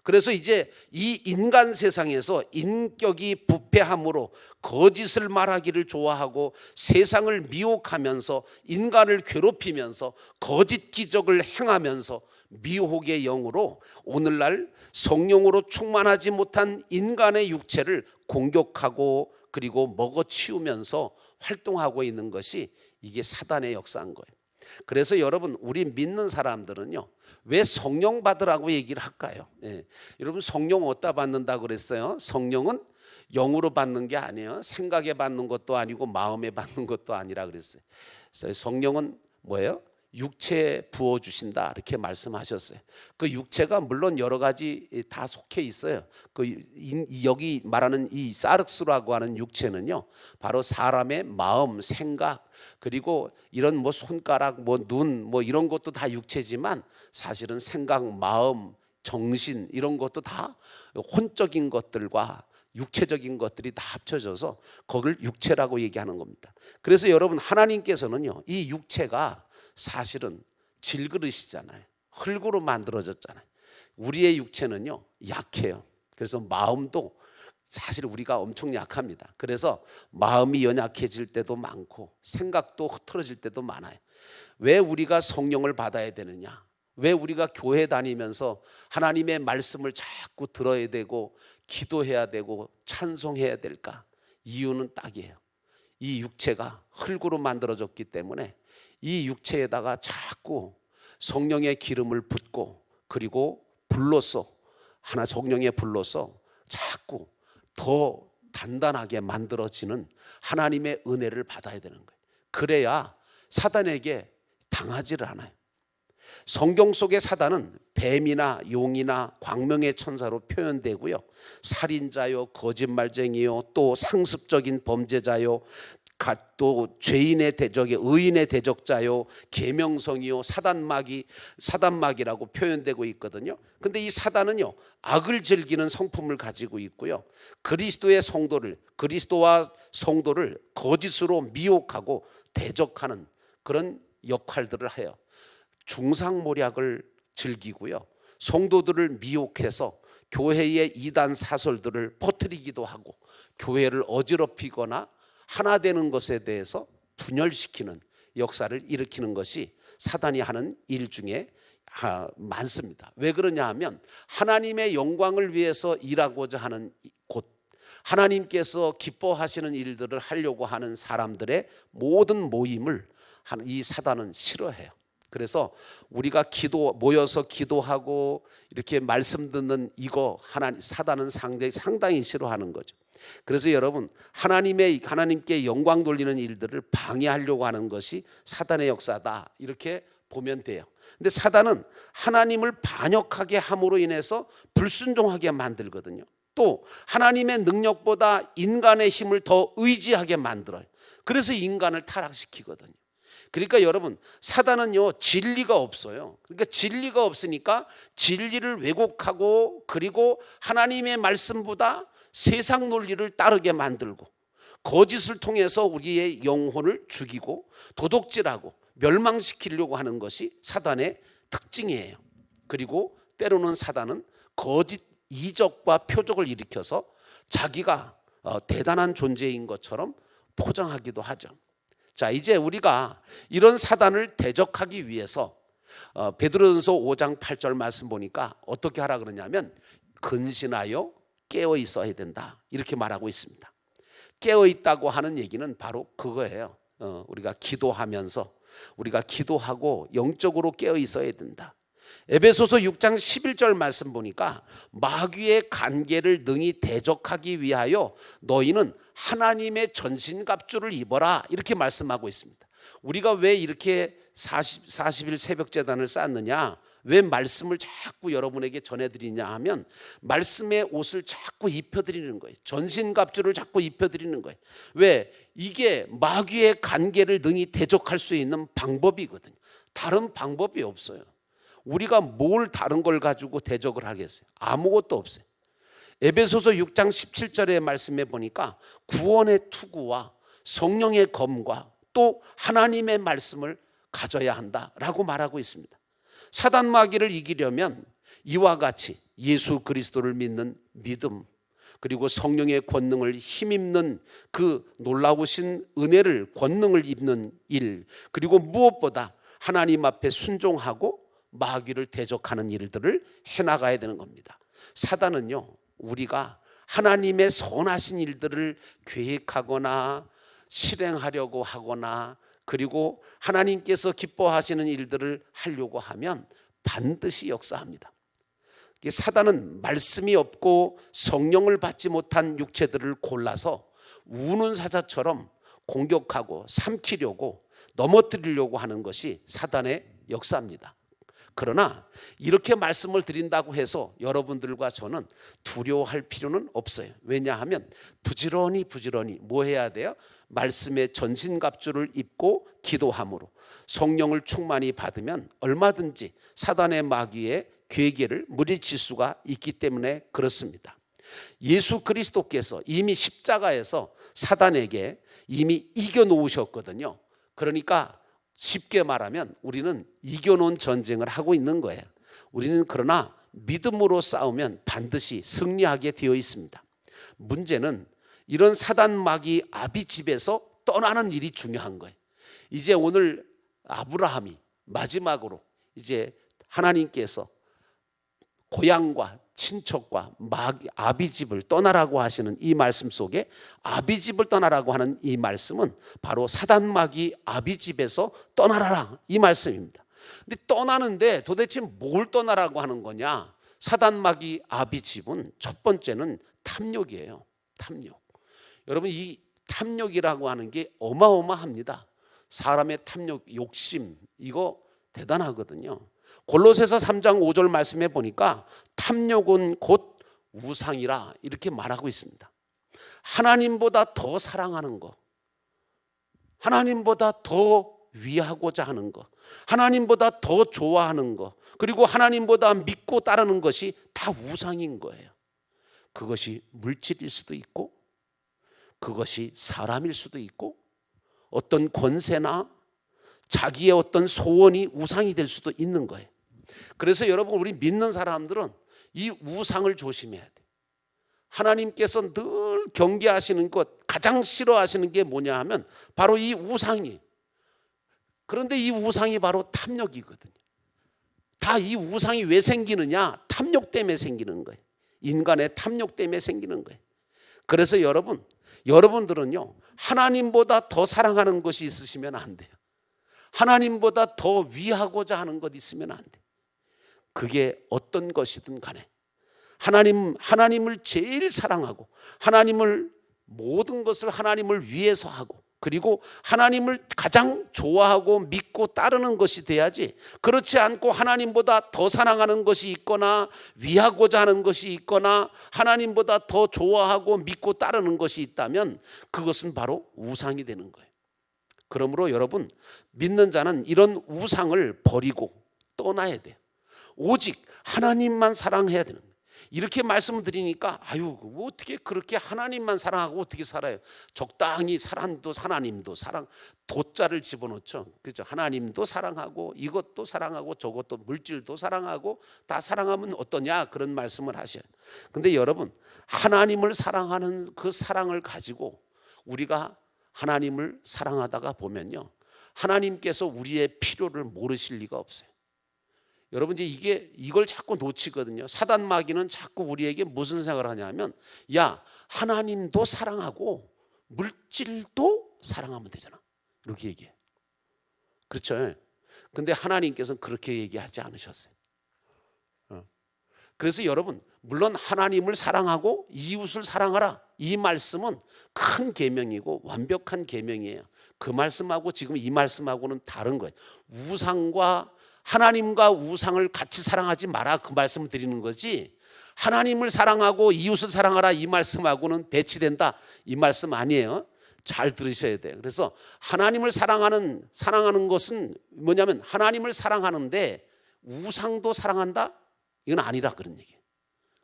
그래서 이제 이 인간 세상에서 인격이 부패함으로 거짓을 말하기를 좋아하고 세상을 미혹하면서 인간을 괴롭히면서 거짓 기적을 행하면서 미혹의 영으로 오늘날 성령으로 충만하지 못한 인간의 육체를 공격하고 그리고 먹어치우면서 활동하고 있는 것이 이게 사단의 역사인 거예요. 그래서 여러분, 우리 믿는 사람들은요, 왜 성령 받으라고 얘기를 할까요? 여러분, 성령 어디다 받는다고 그랬어요? 성령은 영으로 받는 게 아니에요. 생각에 받는 것도 아니고 마음에 받는 것도 아니라 그랬어요. 그래서 성령은 뭐예요? 육체에 부어주신다, 이렇게 말씀하셨어요. 그 육체가 물론 여러 가지 다 속해 있어요. 여기 말하는 이 사르스라고 하는 육체는요, 바로 사람의 마음, 생각, 그리고 이런 뭐 손가락, 뭐 눈, 뭐 이런 것도 다 육체지만 사실은 생각, 마음, 정신 이런 것도 다 혼적인 것들과 육체적인 것들이 다 합쳐져서 그걸 육체라고 얘기하는 겁니다. 그래서 여러분, 하나님께서는요, 이 육체가 사실은 질그릇이잖아요. 흙으로 만들어졌잖아요. 우리의 육체는요, 약해요. 그래서 마음도 사실 우리가 엄청 약합니다. 그래서 마음이 연약해질 때도 많고 생각도 흐트러질 때도 많아요. 왜 우리가 성령을 받아야 되느냐? 왜 우리가 교회 다니면서 하나님의 말씀을 자꾸 들어야 되고 기도해야 되고 찬송해야 될까? 이유는 딱이에요. 이 육체가 흙으로 만들어졌기 때문에 이 육체에다가 자꾸 성령의 기름을 붓고 그리고 불로써 하나 성령의 불로써 자꾸 더 단단하게 만들어지는 하나님의 은혜를 받아야 되는 거예요. 그래야 사단에게 당하지를 않아요. 성경 속의 사단은 뱀이나 용이나 광명의 천사로 표현되고요, 살인자요, 거짓말쟁이요, 또 상습적인 범죄자요, 또 죄인의 대적에 의인의 대적자요, 계명성이요, 사단마귀라고 표현되고 있거든요. 근데 이 사단은요, 악을 즐기는 성품을 가지고 있고요, 그리스도와 성도를 거짓으로 미혹하고 대적하는 그런 역할들을 해요. 중상모략을 즐기고요, 성도들을 미혹해서 교회의 이단 사설들을 퍼뜨리기도 하고 교회를 어지럽히거나 하나 되는 것에 대해서 분열시키는 역사를 일으키는 것이 사단이 하는 일 중에 많습니다. 왜 그러냐 하면 하나님의 영광을 위해서 일하고자 하는 곳, 하나님께서 기뻐하시는 일들을 하려고 하는 사람들의 모든 모임을 이 사단은 싫어해요. 그래서 우리가 모여서 기도하고 이렇게 말씀 듣는 이거 사단은 상당히 싫어하는 거죠. 그래서 여러분, 하나님께 영광 돌리는 일들을 방해하려고 하는 것이 사단의 역사다, 이렇게 보면 돼요. 근데 사단은 하나님을 반역하게 함으로 인해서 불순종하게 만들거든요. 또 하나님의 능력보다 인간의 힘을 더 의지하게 만들어요. 그래서 인간을 타락시키거든요. 그러니까 여러분, 사단은요 진리가 없어요. 그러니까 진리가 없으니까 진리를 왜곡하고, 그리고 하나님의 말씀보다 세상 논리를 따르게 만들고, 거짓을 통해서 우리의 영혼을 죽이고 도둑질하고 멸망시키려고 하는 것이 사단의 특징이에요. 그리고 때로는 사단은 거짓 이적과 표적을 일으켜서 자기가 대단한 존재인 것처럼 포장하기도 하죠. 자, 이제 우리가 이런 사단을 대적하기 위해서 베드로전서 5장 8절 말씀 보니까 어떻게 하라 그러냐면 근신하여 깨어 있어야 된다, 이렇게 말하고 있습니다. 깨어 있다고 하는 얘기는 바로 그거예요. 우리가 기도하면서 우리가 기도하고 영적으로 깨어 있어야 된다. 에베소서 6장 11절 말씀 보니까 마귀의 간계를 능히 대적하기 위하여 너희는 하나님의 전신갑주를 입어라, 이렇게 말씀하고 있습니다. 우리가 왜 이렇게 40일 새벽 제단을 쌓느냐, 왜 말씀을 자꾸 여러분에게 전해드리냐 하면 말씀의 옷을 자꾸 입혀드리는 거예요. 전신갑주를 자꾸 입혀드리는 거예요. 왜? 이게 마귀의 간계를 능히 대적할 수 있는 방법이거든요. 다른 방법이 없어요. 우리가 뭘 다른 걸 가지고 대적을 하겠어요? 아무것도 없어요. 에베소서 6장 17절의 말씀에 보니까 구원의 투구와 성령의 검과 또 하나님의 말씀을 가져야 한다라고 말하고 있습니다. 사단 마귀를 이기려면 이와 같이 예수 그리스도를 믿는 믿음, 그리고 성령의 권능을 힘입는 그 놀라우신 은혜를, 권능을 입는 일, 그리고 무엇보다 하나님 앞에 순종하고 마귀를 대적하는 일들을 해나가야 되는 겁니다. 사단은요, 우리가 하나님의 선하신 일들을 계획하거나 실행하려고 하거나, 그리고 하나님께서 기뻐하시는 일들을 하려고 하면 반드시 역사합니다. 사단은 말씀이 없고 성령을 받지 못한 육체들을 골라서 우는 사자처럼 공격하고 삼키려고, 넘어뜨리려고 하는 것이 사단의 역사입니다. 그러나 이렇게 말씀을 드린다고 해서 여러분들과 저는 두려워할 필요는 없어요. 왜냐하면 부지런히 뭐 해야 돼요? 말씀의 전신갑주를 입고 기도함으로 성령을 충만히 받으면 얼마든지 사단의 마귀의 괴계를 물리칠 수가 있기 때문에 그렇습니다. 예수 그리스도께서 이미 십자가에서 사단에게 이미 이겨놓으셨거든요. 그러니까 쉽게 말하면 우리는 이겨놓은 전쟁을 하고 있는 거예요. 우리는 그러나 믿음으로 싸우면 반드시 승리하게 되어 있습니다. 문제는 이런 사단 마귀 아비 집에서 떠나는 일이 중요한 거예요. 이제 오늘 아브라함이 마지막으로 이제 하나님께서 고향과 친척과 아비 집을 떠나라고 하시는 이 말씀 속에 아비 집을 떠나라고 하는 이 말씀은 바로 사단 마귀 아비 집에서 떠나라, 이 말씀입니다. 근데 떠나는데 도대체 뭘 떠나라고 하는 거냐? 사단 마귀 아비 집은 첫 번째는 탐욕이에요. 탐욕. 여러분, 이 탐욕이라고 하는 게 어마어마합니다. 사람의 탐욕, 욕심, 이거 대단하거든요. 골로새서 3장 5절 말씀에 보니까 탐욕은 곧 우상이라, 이렇게 말하고 있습니다. 하나님보다 더 사랑하는 거, 하나님보다 더 위하고자 하는 거, 하나님보다 더 좋아하는 거, 그리고 하나님보다 믿고 따르는 것이 다 우상인 거예요. 그것이 물질일 수도 있고, 그것이 사람일 수도 있고, 어떤 권세나 자기의 어떤 소원이 우상이 될 수도 있는 거예요. 그래서 여러분, 우리 믿는 사람들은 이 우상을 조심해야 돼. 하나님께서 늘 경계하시는 것, 가장 싫어하시는 게 뭐냐 하면 바로 이 우상이. 그런데 이 우상이 바로 탐욕이거든요. 다 이 우상이 왜 생기느냐? 탐욕 때문에 생기는 거예요. 인간의 탐욕 때문에 생기는 거예요. 그래서 여러분들은요, 하나님보다 더 사랑하는 것이 있으시면 안 돼요. 하나님보다 더 위하고자 하는 것 있으면 안 돼. 그게 어떤 것이든 간에 하나님을 제일 사랑하고, 하나님을 모든 것을 하나님을 위해서 하고, 그리고 하나님을 가장 좋아하고 믿고 따르는 것이 돼야지, 그렇지 않고 하나님보다 더 사랑하는 것이 있거나 위하고자 하는 것이 있거나 하나님보다 더 좋아하고 믿고 따르는 것이 있다면 그것은 바로 우상이 되는 거예요. 그러므로 여러분, 믿는 자는 이런 우상을 버리고 떠나야 돼요. 오직 하나님만 사랑해야 되는 거예요. 이렇게 말씀을 드리니까 아유, 어떻게 그렇게 하나님만 사랑하고 어떻게 살아요? 적당히 사랑도 하나님도 사랑, 도자를 집어넣죠. 그죠? 하나님도 사랑하고 이것도 사랑하고 저것도 물질도 사랑하고 다 사랑하면 어떠냐, 그런 말씀을 하셔요. 근데 여러분, 하나님을 사랑하는 그 사랑을 가지고 우리가 하나님을 사랑하다가 보면요, 하나님께서 우리의 필요를 모르실 리가 없어요. 여러분, 이제 이걸 자꾸 놓치거든요. 사단 마귀는 자꾸 우리에게 무슨 생각을 하냐면, 야, 하나님도 사랑하고 물질도 사랑하면 되잖아, 이렇게 얘기해. 그렇죠? 근데 하나님께서는 그렇게 얘기하지 않으셨어요. 그래서 여러분, 물론 하나님을 사랑하고 이웃을 사랑하라, 이 말씀은 큰 계명이고 완벽한 계명이에요. 그 말씀하고 지금 이 말씀하고는 다른 거예요. 우상과 하나님과 우상을 같이 사랑하지 마라, 그 말씀을 드리는 거지, 하나님을 사랑하고 이웃을 사랑하라 이 말씀하고는 배치된다, 이 말씀 아니에요. 잘 들으셔야 돼요. 그래서 하나님을 사랑하는 것은 뭐냐면, 하나님을 사랑하는데 우상도 사랑한다, 이건 아니라 그런 얘기예요.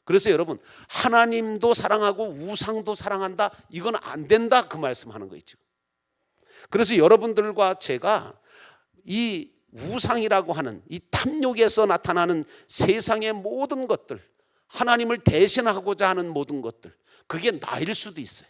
그래서 여러분, 하나님도 사랑하고 우상도 사랑한다, 이건 안 된다, 그 말씀하는 거 있죠. 그래서 여러분들과 제가 이 우상이라고 하는 이 탐욕에서 나타나는 세상의 모든 것들, 하나님을 대신하고자 하는 모든 것들, 그게 나일 수도 있어요,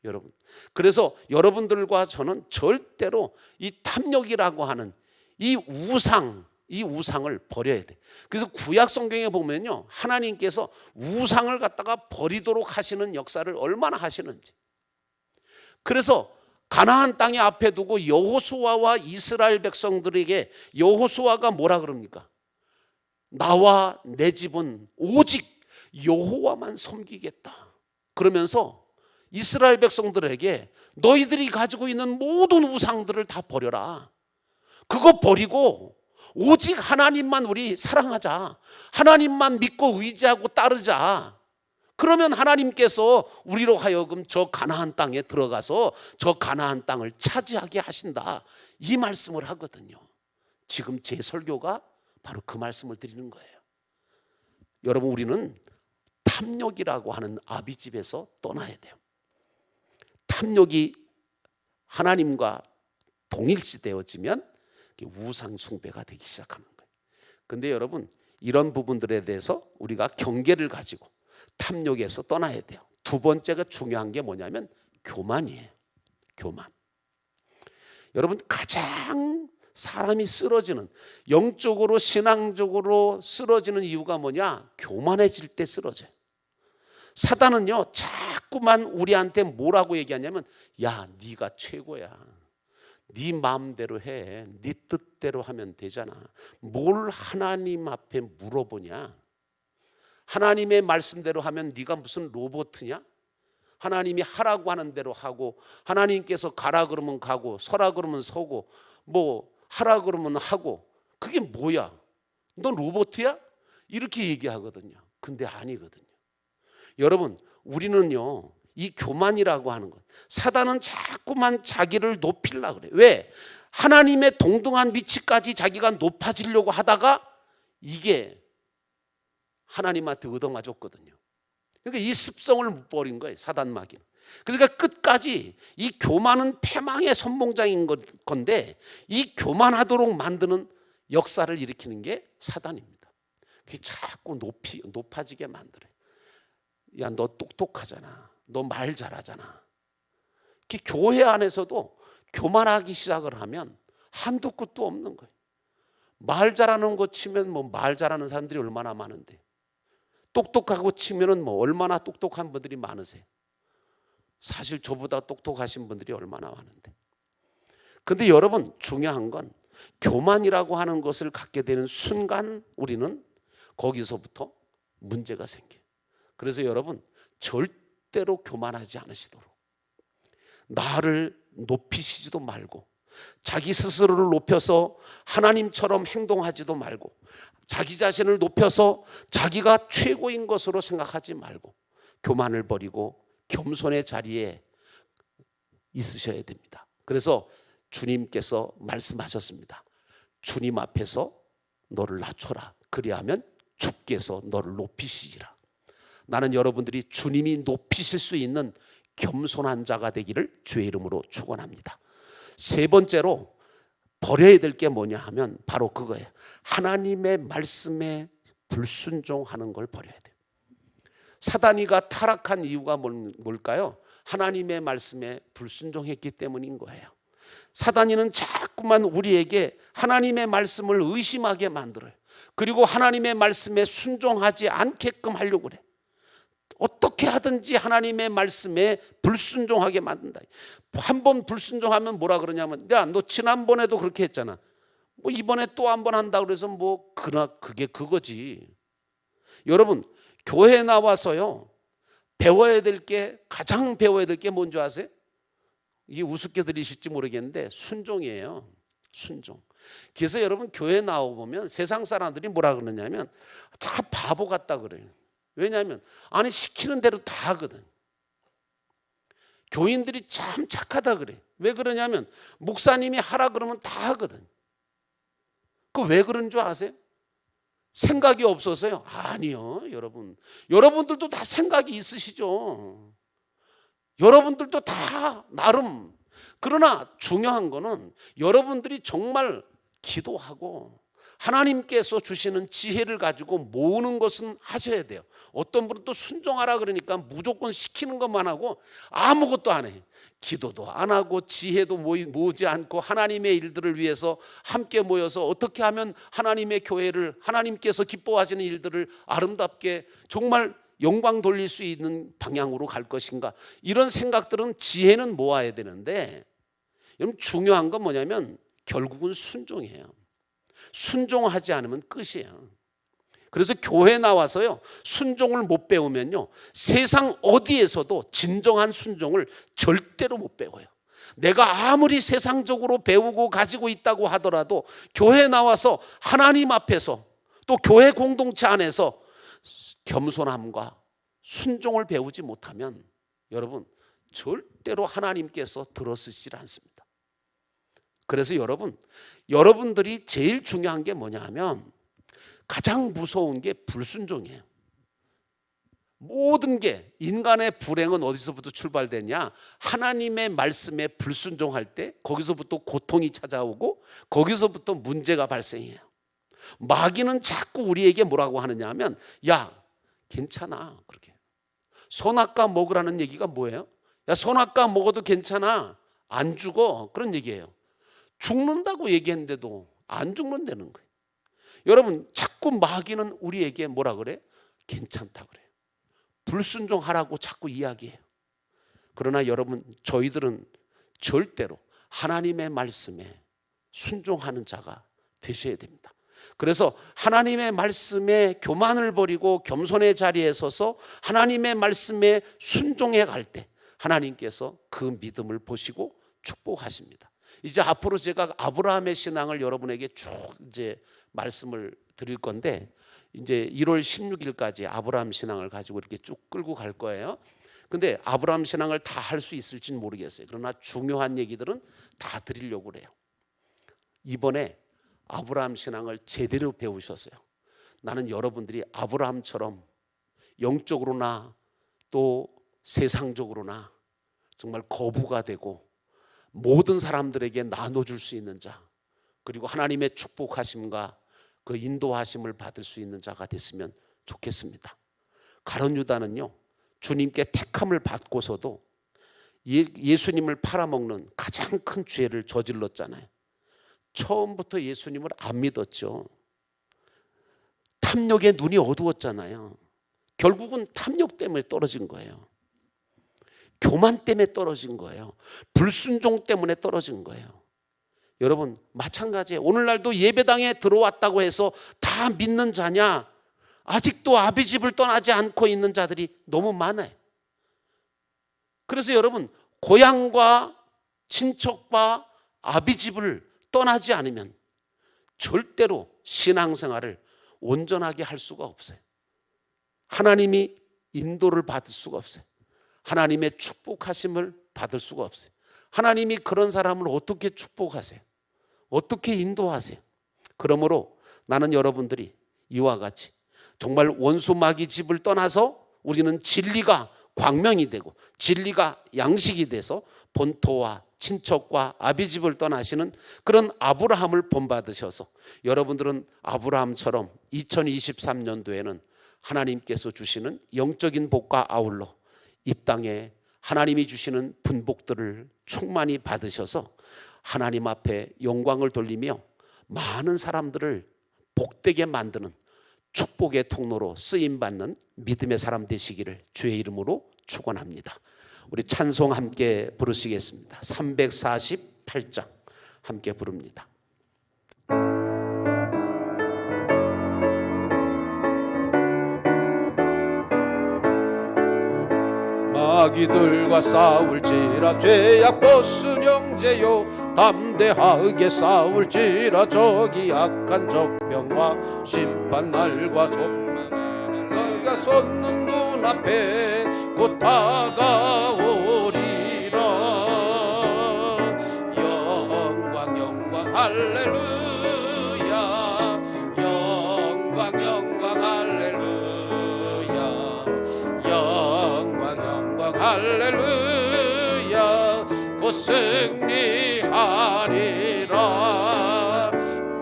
여러분. 그래서 여러분들과 저는 절대로 이 탐욕이라고 하는 이 우상을 버려야 돼. 그래서 구약 성경에 보면요, 하나님께서 우상을 갖다가 버리도록 하시는 역사를 얼마나 하시는지. 그래서 가나안 땅에 앞에 두고 여호수아와 이스라엘 백성들에게 여호수아가 뭐라 그럽니까? 나와 내 집은 오직 여호와만 섬기겠다. 그러면서 이스라엘 백성들에게 너희들이 가지고 있는 모든 우상들을 다 버려라. 그거 버리고 오직 하나님만 우리 사랑하자. 하나님만 믿고 의지하고 따르자. 그러면 하나님께서 우리로 하여금 저 가나안 땅에 들어가서 저 가나안 땅을 차지하게 하신다, 이 말씀을 하거든요. 지금 제 설교가 바로 그 말씀을 드리는 거예요. 여러분, 우리는 탐욕이라고 하는 아비집에서 떠나야 돼요. 탐욕이 하나님과 동일시되어지면 우상 숭배가 되기 시작하는 거예요. 근데 여러분, 이런 부분들에 대해서 우리가 경계를 가지고 탐욕에서 떠나야 돼요. 두 번째가 중요한 게 뭐냐면 교만이에요. 교만. 여러분, 가장 사람이 쓰러지는, 영적으로 신앙적으로 쓰러지는 이유가 뭐냐? 교만해질 때 쓰러져요. 사단은요, 자꾸만 우리한테 뭐라고 얘기하냐면, 야, 네가 최고야. 네 마음대로 해. 네 뜻대로 하면 되잖아. 뭘 하나님 앞에 물어보냐? 하나님의 말씀대로 하면 네가 무슨 로봇이냐? 하나님이 하라고 하는 대로 하고, 하나님께서 가라 그러면 가고, 서라 그러면 서고, 뭐 하라 그러면 하고, 그게 뭐야? 넌 로봇이야? 이렇게 얘기하거든요. 근데 아니거든요. 여러분, 우리는요, 이 교만이라고 하는 것, 사단은 자꾸만 자기를 높이려고 그래요. 왜? 하나님의 동등한 위치까지 자기가 높아지려고 하다가 이게 하나님한테 얻어맞았거든요. 그러니까 이 습성을 못 버린 거예요, 사단 마귀는. 그러니까 끝까지 이 교만은 패망의 선봉장인 건데, 이 교만하도록 만드는 역사를 일으키는 게 사단입니다. 그게 자꾸 높아지게 만들어요. 야, 너 똑똑하잖아. 너 말 잘하잖아. 교회 안에서도 교만하기 시작을 하면 한도 끝도 없는 거예요. 말 잘하는 거 치면 뭐 말 잘하는 사람들이 얼마나 많은데, 똑똑하고 치면은 뭐 얼마나 똑똑한 분들이 많으세요. 사실 저보다 똑똑하신 분들이 얼마나 많은데. 근데 여러분, 중요한 건 교만이라고 하는 것을 갖게 되는 순간 우리는 거기서부터 문제가 생겨요. 그래서 여러분, 절대로 교만하지 않으시도록, 나를 높이시지도 말고, 자기 스스로를 높여서 하나님처럼 행동하지도 말고, 자기 자신을 높여서 자기가 최고인 것으로 생각하지 말고 교만을 버리고 겸손의 자리에 있으셔야 됩니다. 그래서 주님께서 말씀하셨습니다. 주님 앞에서 너를 낮춰라. 그리하면 주께서 너를 높이시리라. 나는 여러분들이 주님이 높이실 수 있는 겸손한 자가 되기를 주의 이름으로 축원합니다. 세 번째로 버려야 될 게 뭐냐 하면 바로 그거예요. 하나님의 말씀에 불순종하는 걸 버려야 돼요. 사단이가 타락한 이유가 뭘까요? 하나님의 말씀에 불순종했기 때문인 거예요. 사단이는 자꾸만 우리에게 하나님의 말씀을 의심하게 만들어요. 그리고 하나님의 말씀에 순종하지 않게끔 하려고 그래. 어떻게 하든지 하나님의 말씀에 불순종하게 만든다. 한 번 불순종하면 뭐라 그러냐면, 야, 너 지난번에도 그렇게 했잖아. 뭐 이번에 또 한 번 한다 그래서 뭐 그게 그거지. 여러분, 교회 나와서요, 가장 배워야 될 게 뭔지 아세요? 이게 우습게 들리실지 모르겠는데 순종이에요. 순종. 그래서 여러분, 교회 나와보면 세상 사람들이 뭐라 그러냐면 다 바보 같다 그래요. 왜냐하면 아니 시키는 대로 다 하거든. 교인들이 참 착하다 그래. 왜 그러냐면 목사님이 하라 그러면 다 하거든. 그 왜 그런 줄 아세요? 생각이 없어서요? 아니요, 여러분. 여러분들도 다 생각이 있으시죠. 여러분들도 다 나름. 그러나 중요한 거는 여러분들이 정말 기도하고 하나님께서 주시는 지혜를 가지고 모으는 것은 하셔야 돼요. 어떤 분은 또 순종하라 그러니까 무조건 시키는 것만 하고 아무것도 안 해. 기도도 안 하고 지혜도 모으지 않고 하나님의 일들을 위해서 함께 모여서 어떻게 하면 하나님의 교회를, 하나님께서 기뻐하시는 일들을 아름답게 정말 영광 돌릴 수 있는 방향으로 갈 것인가, 이런 생각들은 지혜는 모아야 되는데, 여러분 중요한 건 뭐냐면 결국은 순종이에요. 순종하지 않으면 끝이에요. 그래서 교회 나와서요, 순종을 못 배우면요, 세상 어디에서도 진정한 순종을 절대로 못 배워요. 내가 아무리 세상적으로 배우고 가지고 있다고 하더라도 교회 나와서 하나님 앞에서 또 교회 공동체 안에서 겸손함과 순종을 배우지 못하면 여러분 절대로 하나님께서 들어쓰시지 않습니다. 그래서 여러분들이 제일 중요한 게 뭐냐 하면 가장 무서운 게 불순종이에요. 모든 게, 인간의 불행은 어디서부터 출발되냐? 하나님의 말씀에 불순종할 때 거기서부터 고통이 찾아오고 거기서부터 문제가 발생해요. 마귀는 자꾸 우리에게 뭐라고 하느냐 하면, 야 괜찮아, 그렇게 선악과 먹으라는 얘기가 뭐예요? 야 선악과 먹어도 괜찮아, 안 죽어, 그런 얘기예요. 죽는다고 얘기했는데도 안 죽는다는 거예요. 여러분 자꾸 마귀는 우리에게 뭐라 그래? 괜찮다 그래요. 불순종하라고 자꾸 이야기해요. 그러나 여러분 저희들은 절대로 하나님의 말씀에 순종하는 자가 되셔야 됩니다. 그래서 하나님의 말씀에 교만을 버리고 겸손의 자리에 서서 하나님의 말씀에 순종해 갈 때 하나님께서 그 믿음을 보시고 축복하십니다. 이제 앞으로 제가 아브라함의 신앙을 여러분에게 쭉 이제 말씀을 드릴 건데, 이제 1월 16일까지 아브라함 신앙을 가지고 이렇게 쭉 끌고 갈 거예요. 근데 아브라함 신앙을 다 할 수 있을지는 모르겠어요. 그러나 중요한 얘기들은 다 드리려고 그래요. 이번에 아브라함 신앙을 제대로 배우셨어요. 나는 여러분들이 아브라함처럼 영적으로나 또 세상적으로나 정말 거부가 되고 모든 사람들에게 나눠줄 수 있는 자, 그리고 하나님의 축복하심과 그 인도하심을 받을 수 있는 자가 됐으면 좋겠습니다. 가룟 유다는요, 주님께 택함을 받고서도 예수님을 팔아먹는 가장 큰 죄를 저질렀잖아요. 처음부터 예수님을 안 믿었죠. 탐욕에 눈이 어두웠잖아요. 결국은 탐욕 때문에 떨어진 거예요. 교만 때문에 떨어진 거예요. 불순종 때문에 떨어진 거예요. 여러분 마찬가지예요. 오늘날도 예배당에 들어왔다고 해서 다 믿는 자냐? 아직도 아비 집을 떠나지 않고 있는 자들이 너무 많아요. 그래서 여러분 고향과 친척과 아비 집을 떠나지 않으면 절대로 신앙생활을 온전하게 할 수가 없어요. 하나님이 인도를 받을 수가 없어요. 하나님의 축복하심을 받을 수가 없어요. 하나님이 그런 사람을 어떻게 축복하세요? 어떻게 인도하세요? 그러므로 나는 여러분들이 이와 같이 정말 원수 마귀 집을 떠나서 우리는 진리가 광명이 되고 진리가 양식이 돼서 본토와 친척과 아비 집을 떠나시는 그런 아브라함을 본받으셔서 여러분들은 아브라함처럼 2023년도에는 하나님께서 주시는 영적인 복과 아울러 이 땅에 하나님이 주시는 분복들을 충만히 받으셔서 하나님 앞에 영광을 돌리며 많은 사람들을 복되게 만드는 축복의 통로로 쓰임받는 믿음의 사람 되시기를 주의 이름으로 축원합니다. 우리 찬송 함께 부르시겠습니다. 348장 함께 부릅니다. 마귀들과 싸울지라 죄악 벗은 형제요 담대하게 싸울지라 저기 악한 적병과 심판 날과 너가 솟는 눈앞에 곧 다가오리라. 영광 영광 할렐루야 영광 영광 할렐루야 영광 영광 할렐루야 곧 승리하리라.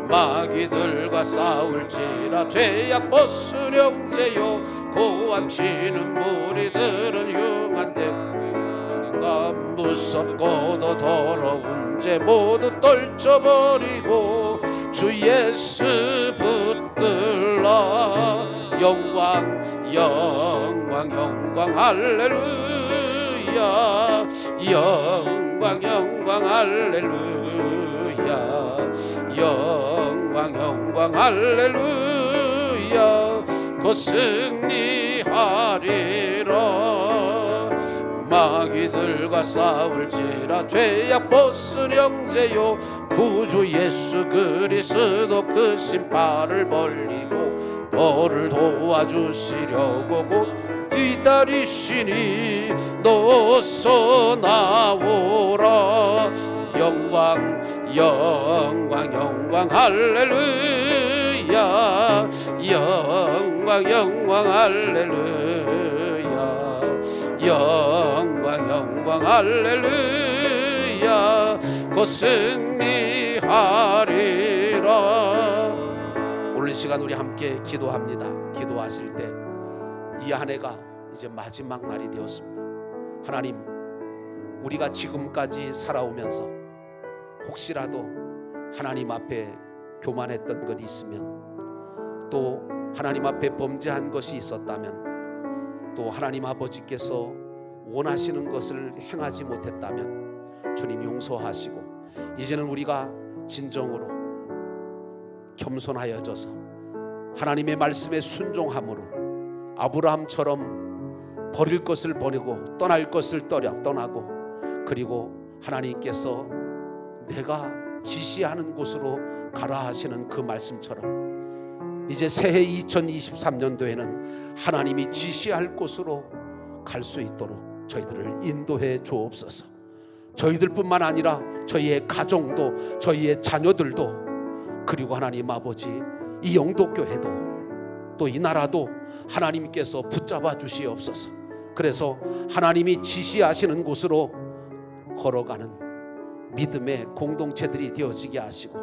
마귀들과 싸울지라 죄악 벗은 형제요 고함치는 무리들은 흉한데 무섭고도 더러운 죄 모두 떨쳐버리고 주 예수 붙들라. 영광 영광 영광 할렐루야 영광 영광 할렐루야 영광 영광 할렐루야 곧 승리하리라. 마귀들과 싸울지라 죄악 벗은 형제요 구주 예수 그리스도 그 신발을 벌리고 너를 도와주시려고 곧 기다리시니 너서 나오라. 영광 영광 영광 할렐루야 영광 영광 할렐루야 영광 영광 할렐루야 곧 승리하리라. 오늘 이 시간 우리 함께 기도합니다. 기도하실 때 이 한 해가 이제 마지막 날이 되었습니다. 하나님, 우리가 지금까지 살아오면서 혹시라도 하나님 앞에 교만했던 것이 있으면, 또 하나님 앞에 범죄한 것이 있었다면, 또 하나님 아버지께서 원하시는 것을 행하지 못했다면 주님 용서하시고, 이제는 우리가 진정으로 겸손하여져서 하나님의 말씀에 순종함으로 아브라함처럼 버릴 것을 버리고 떠날 것을 떠나고, 그리고 하나님께서 내가 지시하는 곳으로 가라 하시는 그 말씀처럼 이제 새해 2023년도에는 하나님이 지시할 곳으로 갈 수 있도록 저희들을 인도해 주옵소서. 저희들뿐만 아니라 저희의 가정도, 저희의 자녀들도, 그리고 하나님 아버지 이 영도교회도, 또 이 나라도 하나님께서 붙잡아 주시옵소서. 그래서 하나님이 지시하시는 곳으로 걸어가는 믿음의 공동체들이 되어지게 하시고,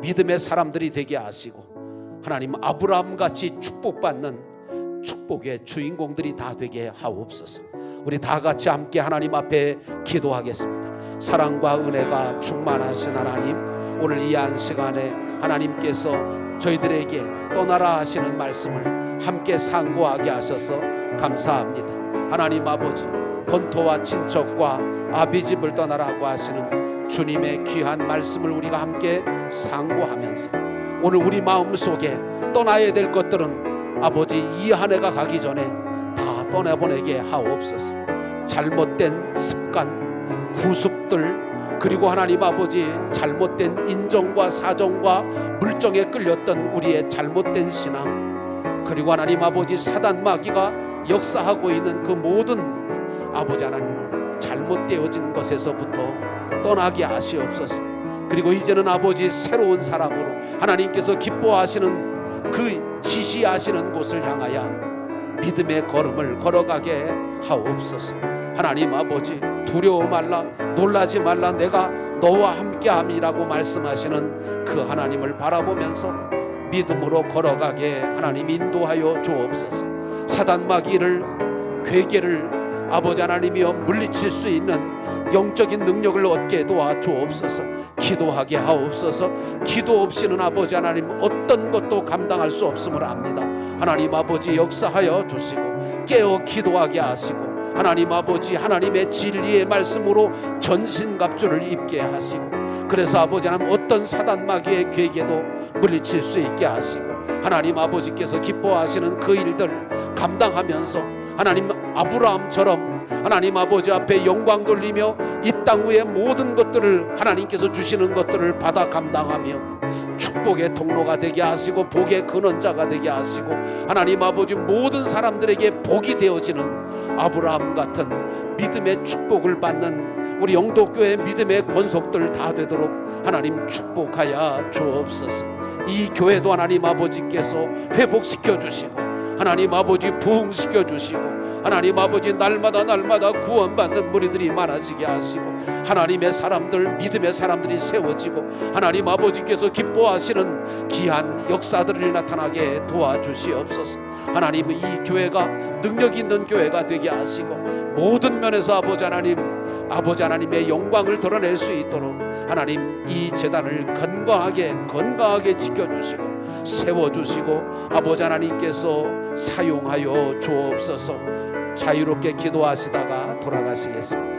믿음의 사람들이 되게 하시고, 하나님 아브라함같이 축복받는 축복의 주인공들이 다 되게 하옵소서. 우리 다 같이 함께 하나님 앞에 기도하겠습니다. 사랑과 은혜가 충만하신 하나님, 오늘 이 한 시간에 하나님께서 저희들에게 떠나라 하시는 말씀을 함께 상고하게 하셔서 감사합니다. 하나님 아버지, 본토와 친척과 아비집을 떠나라고 하시는 주님의 귀한 말씀을 우리가 함께 상고하면서 오늘 우리 마음속에 떠나야 될 것들은 아버지 이 한 해가 가기 전에 다 떠나보내게 하옵소서. 잘못된 습관, 구습들, 그리고 하나님 아버지 잘못된 인정과 사정과 물정에 끌렸던 우리의 잘못된 신앙, 그리고 하나님 아버지 사단 마귀가 역사하고 있는 그 모든 아버지 하나님 잘못되어진 것에서부터 떠나게 하시옵소서. 그리고 이제는 아버지 새로운 사람으로 하나님께서 기뻐하시는 그 지시하시는 곳을 향하여 믿음의 걸음을 걸어가게 하옵소서. 하나님 아버지, 두려워 말라, 놀라지 말라, 내가 너와 함께함이라고 말씀하시는 그 하나님을 바라보면서 믿음으로 걸어가게 하나님 인도하여 주옵소서. 사단 마귀를, 괴계를 아버지 하나님이여 물리칠 수 있는 영적인 능력을 얻게 도와 주옵소서. 기도하게 하옵소서. 기도 없이는 아버지 하나님 어떤 것도 감당할 수 없음을 압니다. 하나님 아버지 역사하여 주시고 깨어 기도하게 하시고 하나님 아버지 하나님의 진리의 말씀으로 전신갑주를 입게 하시고 그래서 아버지 하나님 어떤 사단 마귀의 괴계도 물리칠 수 있게 하시고 하나님 아버지께서 기뻐하시는 그 일들 감당하면서 하나님 아브라함처럼 하나님 아버지 앞에 영광 돌리며 이 땅 위의 모든 것들을 하나님께서 주시는 것들을 받아 감당하며 축복의 통로가 되게 하시고 복의 근원자가 되게 하시고 하나님 아버지 모든 사람들에게 복이 되어지는 아브라함 같은 믿음의 축복을 받는 우리 영도교회 믿음의 권속들 다 되도록 하나님 축복하여 주옵소서. 이 교회도 하나님 아버지께서 회복시켜 주시고 하나님 아버지 부흥시켜 주시고 하나님 아버지 날마다 구원받는 무리들이 많아지게 하시고 하나님의 사람들, 믿음의 사람들이 세워지고 하나님 아버지께서 기뻐하시는 귀한 역사들을 나타나게 도와주시옵소서. 하나님 이 교회가 능력 있는 교회가 되게 하시고 모든 면에서 아버지 하나님의 영광을 드러낼 수 있도록 하나님 이 제단을 건강하게 지켜주시고 세워주시고 아버지 하나님께서 사용하여 주옵소서. 자유롭게 기도하시다가 돌아가시겠습니다.